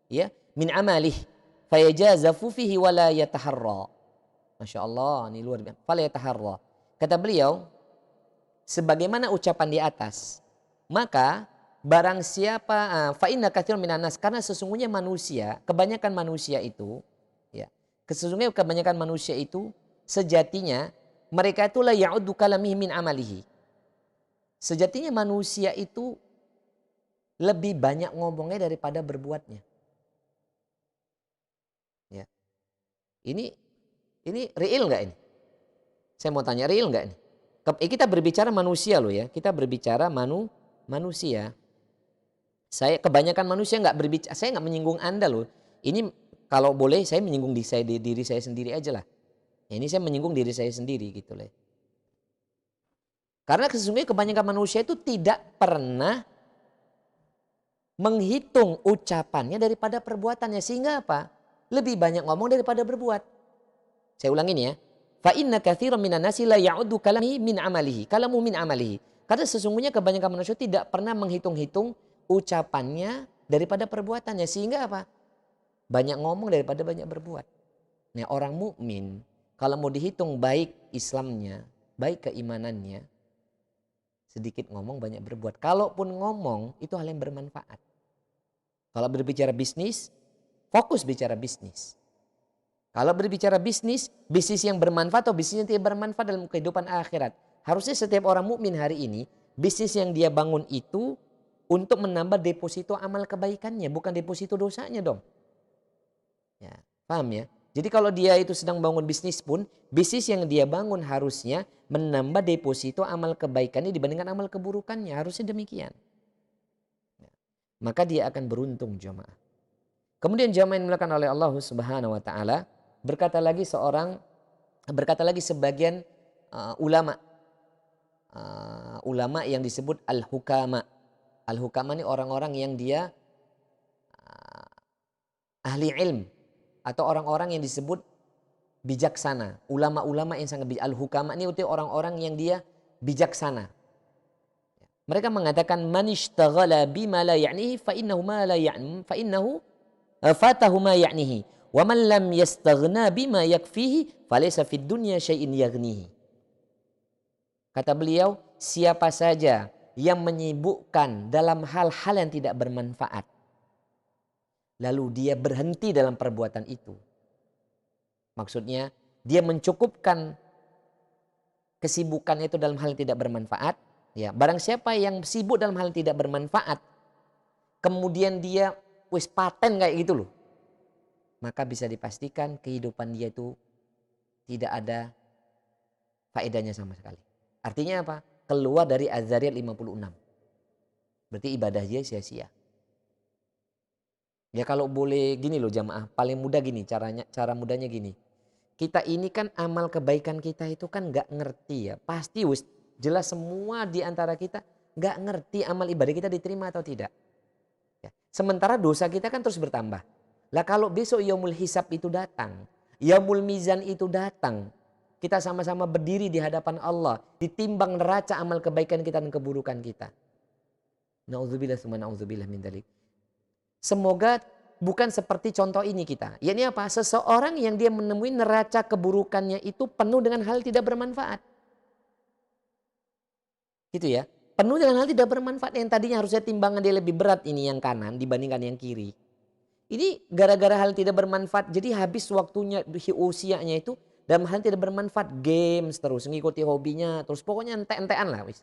ya, min amalih fayajazafu fihi wa la yataharra. Masya Allah, ini luar biasa. Fala yataharra. Kata beliau, sebagaimana ucapan di atas, maka barang siapa fa inna katsiran minan nas, karena sesungguhnya manusia, kebanyakan manusia itu, ya, sesungguhnya kebanyakan manusia itu sejatinya mereka itu la ya'uddu kalamihi min amalihi. Sejatinya manusia itu lebih banyak ngomongnya daripada berbuatnya. Ya. Ini real nggak ini? Saya mau tanya, real nggak ini? Kita berbicara manusia loh ya, kita berbicara manusia. Saya kebanyakan manusia nggak berbicara, saya nggak menyinggung Anda loh. Ini kalau boleh saya menyinggung diri saya sendiri aja lah. Ya, ini saya menyinggung diri saya sendiri gitu loh. Karena sesungguhnya kebanyakan manusia itu tidak pernah menghitung ucapannya daripada perbuatannya. Sehingga apa? Lebih banyak ngomong daripada berbuat. Saya ulangin ya. Fa inna katsiran minan nasi la ya'uddu kalamihi min amalihi. Kalamu min amalihi. Karena sesungguhnya kebanyakan manusia tidak pernah menghitung-hitung ucapannya daripada perbuatannya. Sehingga apa? Banyak ngomong daripada banyak berbuat. Nah, orang mukmin kalau mau dihitung baik Islamnya, baik keimanannya, sedikit ngomong banyak berbuat. Kalaupun ngomong itu hal yang bermanfaat. Kalau berbicara bisnis, fokus bicara bisnis. Kalau berbicara bisnis yang bermanfaat atau bisnis yang tidak bermanfaat dalam kehidupan akhirat. Harusnya setiap orang mukmin hari ini, bisnis yang dia bangun itu untuk menambah deposito amal kebaikannya, bukan deposito dosanya dong. Ya, paham ya? Jadi kalau dia itu sedang bangun bisnis pun, bisnis yang dia bangun harusnya menambah deposito amal kebaikannya dibandingkan amal keburukannya. Harusnya demikian. Maka dia akan beruntung jemaah. Kemudian jemaah yang dimuliakan oleh Allah Subhanahu wa taala, berkata lagi sebagian ulama yang disebut al-hukama. Al-hukama ini orang-orang yang dia ahli ilm atau orang-orang yang disebut bijaksana. Ulama-ulama yang sangat bijaksana. Al-hukama ini itu orang-orang yang dia bijaksana. Mereka mengatakan man ishtaghala bima la ya'nihi fa innahu ma la ya'ni fa innahu fatahu ma ya'nihi wa man lam yastaghna bima yakfihi falaysa fid dunya syai'in yaghnihi. Kata beliau, siapa saja yang menyibukkan dalam hal-hal yang tidak bermanfaat, lalu dia berhenti dalam perbuatan itu. Maksudnya dia mencukupkan kesibukannya itu dalam hal yang tidak bermanfaat. Ya, barang siapa yang sibuk dalam hal yang tidak bermanfaat, kemudian dia wis paten kayak gitu loh, maka bisa dipastikan kehidupan dia itu tidak ada faedahnya sama sekali. Artinya apa? Keluar dari Az-Zariyat 56. Berarti ibadah dia sia-sia. Ya kalau boleh gini loh jamaah, paling mudah gini cara mudahnya gini. Kita ini kan amal kebaikan kita itu kan nggak ngerti ya. Pasti wis jelas semua di antara kita nggak ngerti amal ibadah kita diterima atau tidak. Ya. Sementara dosa kita kan terus bertambah. Lah kalau besok yaumul hisab itu datang, yaumul mizan itu datang, kita sama-sama berdiri di hadapan Allah, ditimbang neraca amal kebaikan kita dan keburukan kita. Nauzubillah summa nauzubillah min dzalik. Semoga bukan seperti contoh ini kita. Yakni apa? Seseorang yang dia menemui neraca keburukannya itu penuh dengan hal tidak bermanfaat. Gitu ya. Penuh dengan hal tidak bermanfaat yang tadinya harusnya timbangan dia lebih berat ini yang kanan dibandingkan yang kiri. Ini gara-gara hal tidak bermanfaat jadi habis waktunya usianya itu dalam hal tidak bermanfaat, games terus ngikuti hobinya terus pokoknya ente-entean lah wis.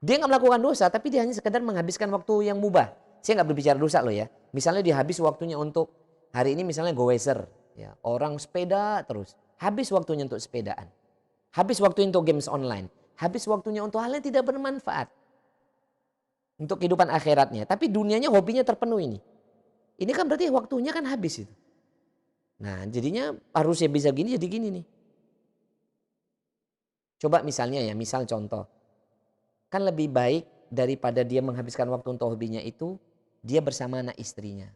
Dia nggak melakukan dosa tapi dia hanya sekedar menghabiskan waktu yang mubah. Saya nggak berbicara dosa loh ya. Misalnya dia habis waktunya untuk hari ini misalnya goeser, ya orang sepeda terus habis waktunya untuk sepedaan, habis waktu untuk games online. Habis waktunya untuk hal yang tidak bermanfaat. Untuk kehidupan akhiratnya. Tapi dunianya hobinya terpenuhi ini. Ini kan berarti waktunya kan habis itu. Nah jadinya harusnya bisa gini jadi gini nih. Coba misalnya ya, misal contoh. Kan lebih baik daripada dia menghabiskan waktu untuk hobinya itu, dia bersama anak istrinya.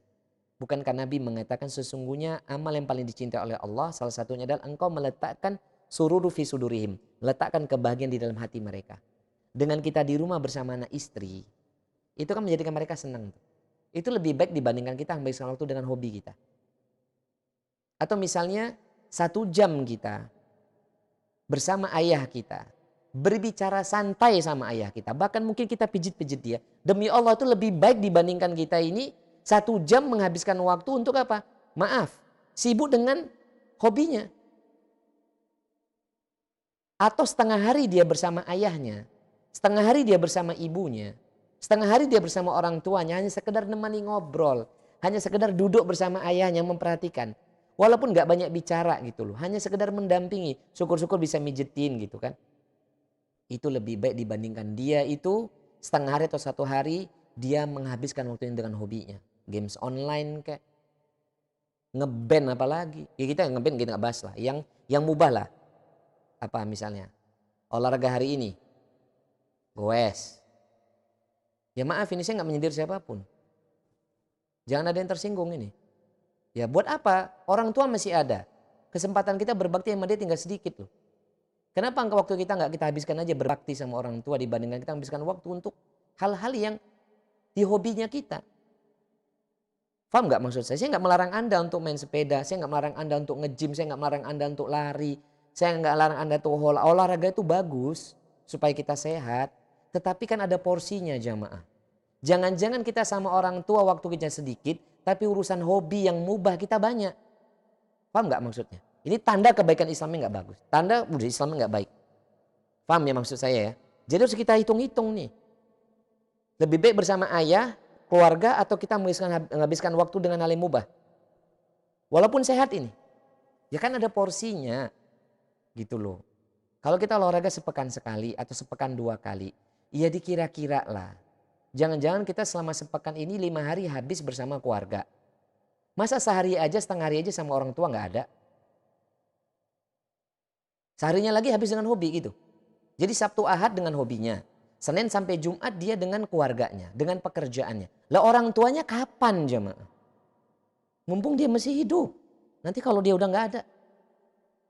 Bukankah Nabi mengatakan sesungguhnya amal yang paling dicintai oleh Allah salah satunya adalah engkau meletakkan sururu fi sudurihim, letakkan kebahagiaan di dalam hati mereka. Dengan kita di rumah bersama anak istri, itu kan menjadikan mereka senang. Itu lebih baik dibandingkan kita menghabiskan waktu dengan hobi kita. Atau misalnya 1 jam kita bersama ayah kita, berbicara santai sama ayah kita, bahkan mungkin kita pijit-pijit dia. Demi Allah itu lebih baik dibandingkan kita ini 1 jam menghabiskan waktu untuk apa? Maaf, sibuk dengan hobinya. Atau setengah hari dia bersama ayahnya, setengah hari dia bersama ibunya, setengah hari dia bersama orang tuanya, hanya sekedar nemani ngobrol, hanya sekedar duduk bersama ayahnya memperhatikan. Walaupun gak banyak bicara gitu loh, hanya sekedar mendampingi, syukur-syukur bisa mijetin gitu kan. Itu lebih baik dibandingkan dia itu setengah hari atau 1 hari dia menghabiskan waktunya dengan hobinya. Games online kayak ngeband apalagi. Ya kita ngeband kita gak bahas lah. Yang mubah lah. Apa misalnya? Olahraga hari ini. Goes. Ya maaf ini saya gak menyindir siapapun. Jangan ada yang tersinggung ini. Ya buat apa? Orang tua masih ada. Kesempatan kita berbakti sama dia tinggal sedikit loh. Kenapa waktu kita nggak kita habiskan aja berbakti sama orang tua dibandingkan kita habiskan waktu untuk hal-hal yang di hobinya kita. Paham nggak maksud saya? Saya nggak melarang Anda untuk main sepeda, saya nggak melarang Anda untuk nge-gym, saya nggak melarang Anda untuk lari, saya nggak melarang Anda untuk olahraga itu bagus supaya kita sehat. Tetapi kan ada porsinya jamaah. Jangan-jangan kita sama orang tua waktu kita sedikit, tapi urusan hobi yang mubah kita banyak. Paham nggak maksudnya? Ini tanda kebaikan Islamnya nggak bagus. Tanda udah Islamnya nggak baik. Paham ya maksud saya ya? Jadi harus kita hitung-hitung nih. Lebih baik bersama ayah, keluarga, atau kita menghabiskan waktu dengan hal yang mubah. Walaupun sehat ini. Ya kan ada porsinya. Gitu loh. Kalau kita olahraga sepekan sekali atau sepekan 2 kali. Ya dikira-kira lah. Jangan-jangan kita selama sepekan ini 5 hari habis bersama keluarga. Masa sehari aja, setengah hari aja sama orang tua nggak ada. Seharinya lagi habis dengan hobi gitu. Jadi Sabtu Ahad dengan hobinya. Senin sampai Jumat dia dengan keluarganya, dengan pekerjaannya. Lah orang tuanya kapan jemaah? Mumpung dia masih hidup. Nanti kalau dia udah nggak ada.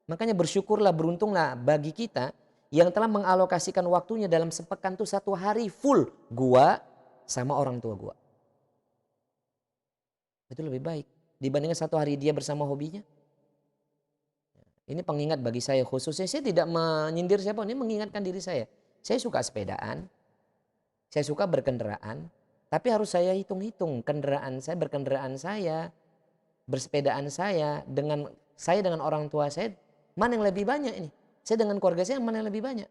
Makanya bersyukurlah, beruntunglah bagi kita yang telah mengalokasikan waktunya dalam sepekan tuh 1 hari full gua sama orang tua gua. Itu lebih baik dibandingkan 1 hari dia bersama hobinya. Ini pengingat bagi saya khususnya, saya tidak menyindir siapa, ini mengingatkan diri saya. Saya suka sepedaan, saya suka berkendaraan, tapi harus saya hitung-hitung berkendaraan saya, bersepedaan saya dengan orang tua saya, mana yang lebih banyak ini? Saya dengan keluarga saya mana yang lebih banyak?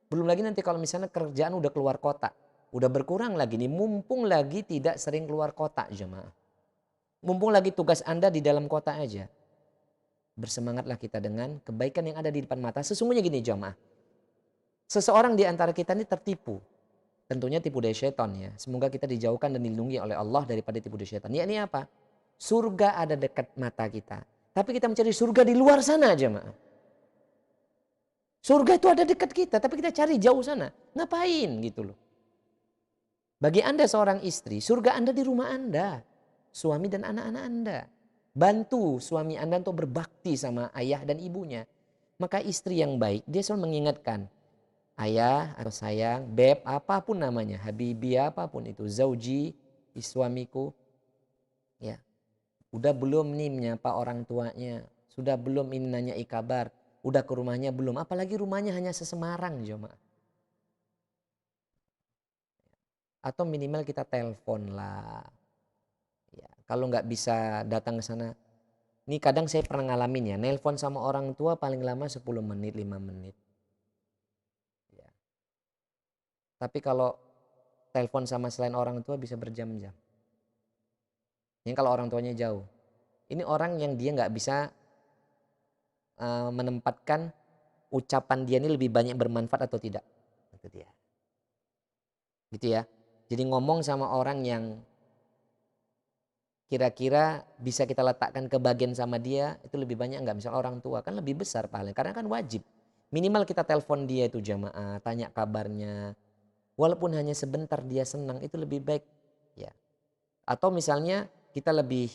Belum lagi nanti kalau misalnya kerjaan udah keluar kota, udah berkurang lagi nih, mumpung lagi tidak sering keluar kota jemaah. Mumpung lagi tugas Anda di dalam kota aja. Bersemangatlah kita dengan kebaikan yang ada di depan mata. Sesungguhnya gini jemaah. Seseorang di antara kita ini tertipu. Tentunya tipu dari syaitan ya. Semoga kita dijauhkan dan dilindungi oleh Allah daripada tipu dari syaitan. Ini apa? Surga ada dekat mata kita. Tapi kita mencari surga di luar sana jemaah. Surga itu ada dekat kita, tapi kita cari jauh sana. Ngapain gitu loh. Bagi Anda seorang istri, surga Anda di rumah Anda. Suami dan anak-anak Anda. Bantu suami Anda untuk berbakti sama ayah dan ibunya. Maka istri yang baik, dia selalu mengingatkan. Ayah atau sayang, beb, apapun namanya. Habibi, apapun itu. Zauji, suamiku. Ya. Udah belum nih menyapa orang tuanya. Sudah belum ini nanya kabar. Udah ke rumahnya belum. Apalagi rumahnya hanya sesemarang jemaah. Atau minimal kita telepon lah. Ya, kalau nggak bisa datang ke sana, ini kadang saya pernah ngalamin ya, nelpon sama orang tua paling lama 10 menit, 5 menit. Ya. Tapi kalau telepon sama selain orang tua bisa berjam-jam. Yang kalau orang tuanya jauh. Ini orang yang dia nggak bisa menempatkan ucapan dia ini lebih banyak bermanfaat atau tidak. Itu dia. Gitu ya. Jadi ngomong sama orang yang kira-kira bisa kita letakkan kebagian sama dia itu lebih banyak enggak? Misal orang tua kan lebih besar paling karena kan wajib. Minimal kita telepon dia itu jamaah, tanya kabarnya. Walaupun hanya sebentar dia senang, itu lebih baik. Ya. Atau misalnya kita lebih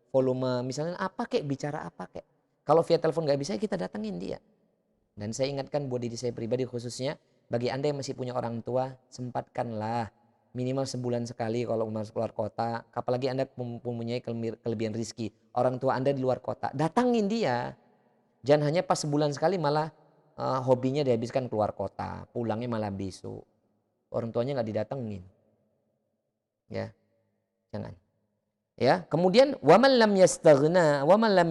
volume, misalnya apa kek, bicara apa kek. Kalau via telepon nggak bisa, kita datengin dia. Dan saya ingatkan buat diri saya pribadi khususnya, bagi Anda yang masih punya orang tua, sempatkanlah minimal sebulan sekali kalau mau keluar kota. Apalagi Anda mempunyai kelebihan rizki. Orang tua Anda di luar kota, datangin dia. Jangan hanya pas sebulan sekali malah hobinya dihabiskan keluar kota. Pulangnya malah besok. Orang tuanya nggak didatengin. Ya, jangan. Ya, kemudian waman lam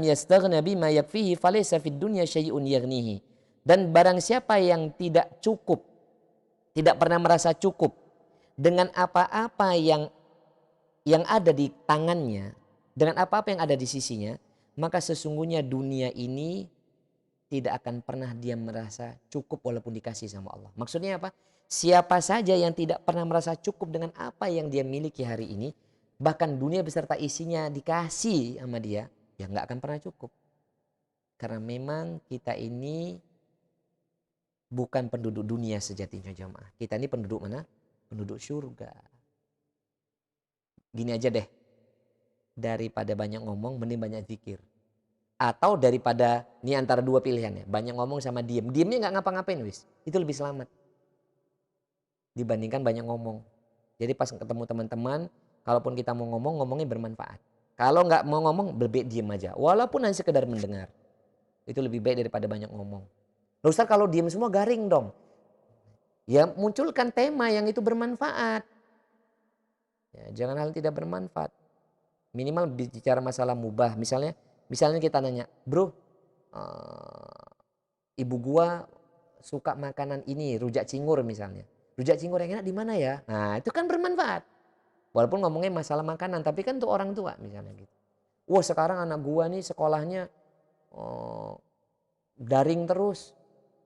yastaghna bima yakfihi falaysa fid dunya syai'un yaghnihi. Dan barang siapa yang tidak cukup, tidak pernah merasa cukup dengan apa-apa yang ada di tangannya, dengan apa-apa yang ada di sisinya, maka sesungguhnya dunia ini tidak akan pernah dia merasa cukup walaupun dikasih sama Allah. Maksudnya apa? Siapa saja yang tidak pernah merasa cukup dengan apa yang dia miliki hari ini, bahkan dunia beserta isinya dikasih sama dia, ya nggak akan pernah cukup. Karena memang kita ini bukan penduduk dunia sejatinya jamaah. Kita ini penduduk mana? Penduduk surga. Gini aja deh, daripada banyak ngomong mending banyak zikir. Atau daripada, ini antara dua pilihan ya, banyak ngomong sama diem. Diemnya nggak ngapa-ngapain wis, itu lebih selamat dibandingkan banyak ngomong. Jadi pas ketemu teman-teman, kalaupun kita mau ngomong, ngomongnya bermanfaat. Kalau nggak mau ngomong, lebih diem aja. Walaupun hanya sekedar mendengar. Itu lebih baik daripada banyak ngomong. Loh Ustaz, kalau diem semua garing dong. Ya munculkan tema yang itu bermanfaat. Ya, jangan hal tidak bermanfaat. Minimal bicara masalah mubah. Misalnya kita nanya, bro, ibu gua suka makanan ini, rujak cingur misalnya. Rujak cingur yang enak di mana ya? Nah itu kan bermanfaat. Walaupun ngomongnya masalah makanan, tapi kan untuk orang tua misalnya gitu. Wah sekarang anak gua nih sekolahnya daring terus.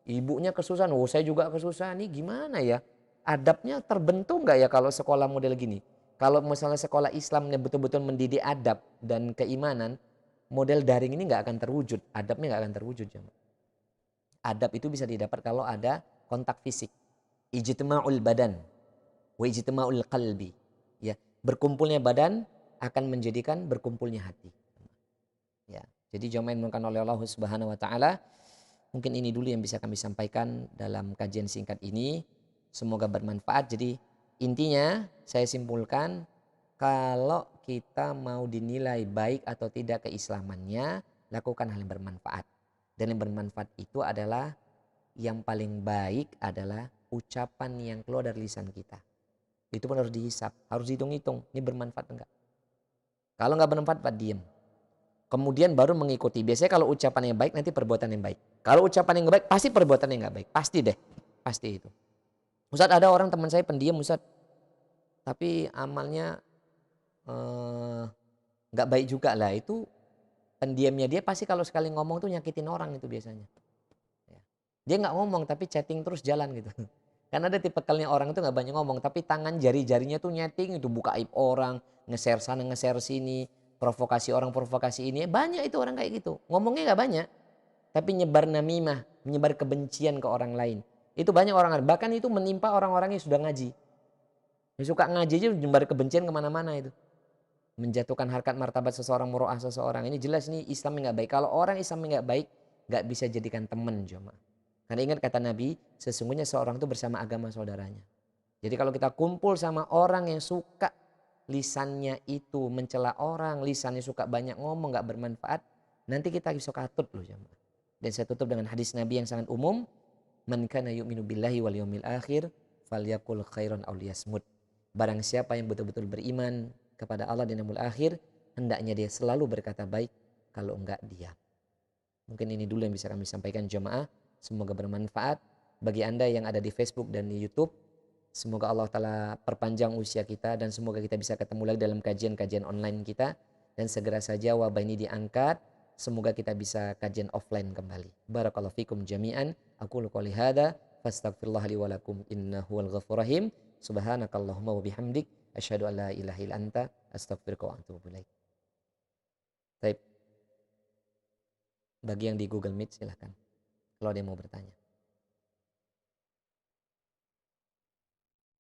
Ibunya kesusahan, oh saya juga kesusahan nih gimana ya? Adabnya terbentuk nggak ya kalau sekolah model gini? Kalau misalnya sekolah Islamnya betul-betul mendidik adab dan keimanan, model daring ini nggak akan terwujud, adabnya nggak akan terwujud. Adab itu bisa didapat kalau ada kontak fisik. Ijtima'ul badan wa ijtima'ul qalbi. Ya, berkumpulnya badan akan menjadikan berkumpulnya hati. Ya, jadi jamaah yang dimuliakan oleh Allah Subhanahu wa taala, mungkin ini dulu yang bisa kami sampaikan dalam kajian singkat ini. Semoga bermanfaat. Jadi intinya saya simpulkan, kalau kita mau dinilai baik atau tidak keislamannya, lakukan hal yang bermanfaat. Dan yang bermanfaat itu adalah, yang paling baik adalah ucapan yang keluar dari lisan kita. Itu pun harus dihisap, harus dihitung-hitung, ini bermanfaat enggak. Kalau enggak bermanfaat, Pak, diam. Kemudian baru mengikuti. Biasanya kalau ucapan yang baik, nanti perbuatan yang baik. Kalau ucapan yang baik, pasti perbuatan yang enggak baik. Pasti deh, pasti itu. Ustadz, ada orang teman saya pendiam Ustadz, tapi amalnya enggak baik juga lah. Itu pendiamnya dia pasti kalau sekali ngomong tuh nyakitin orang itu biasanya. Dia nggak ngomong tapi chatting terus jalan gitu. Karena ada tipikalnya orang itu nggak banyak ngomong tapi tangan jari-jarinya tuh nyeting itu, buka aib orang, nge-share sana nge-share sini, provokasi orang provokasi ini. Banyak itu orang kayak gitu. Ngomongnya nggak banyak tapi nyebar namimah, menyebar kebencian ke orang lain. Itu banyak orang, bahkan itu menimpa orang-orang yang sudah ngaji. Yang suka ngaji aja nyebar kebencian kemana-mana itu. Menjatuhkan harkat martabat seseorang, muroah seseorang. Ini jelas nih Islam yang nggak baik. Kalau orang Islam yang nggak baik, nggak bisa jadikan teman jemaah. Karena ingat kata Nabi, sesungguhnya seorang itu bersama agama saudaranya. Jadi kalau kita kumpul sama orang yang suka lisannya itu mencela orang, lisannya suka banyak ngomong, gak bermanfaat, nanti kita bisa katut loh jemaah. Dan saya tutup dengan hadis Nabi yang sangat umum, man kana yu'minu billahi wal yawmil akhir falyakul khairan aw liyasmut. Barang siapa yang betul-betul beriman kepada Allah dan yaumil akhir, hendaknya dia selalu berkata baik, kalau enggak diam. Mungkin ini dulu yang bisa kami sampaikan jemaah. Semoga bermanfaat bagi Anda yang ada di Facebook dan di YouTube. Semoga Allah Ta'ala perpanjang usia kita dan semoga kita bisa ketemu lagi dalam kajian-kajian online kita. Dan segera saja wabah ini diangkat. Semoga kita bisa kajian offline kembali. Barakallahu fikum jami'an. Aqulu qouli hadza fastaghfirullah li wa lakum innahu wal ghafurur rahim. Subhanakallahumma wa bihamdik asyhadu an la ilaha illa anta astaghfiruka wa atubu ilaik. Baik. Bagi yang di Google Meet silahkan kalau ada yang mau bertanya.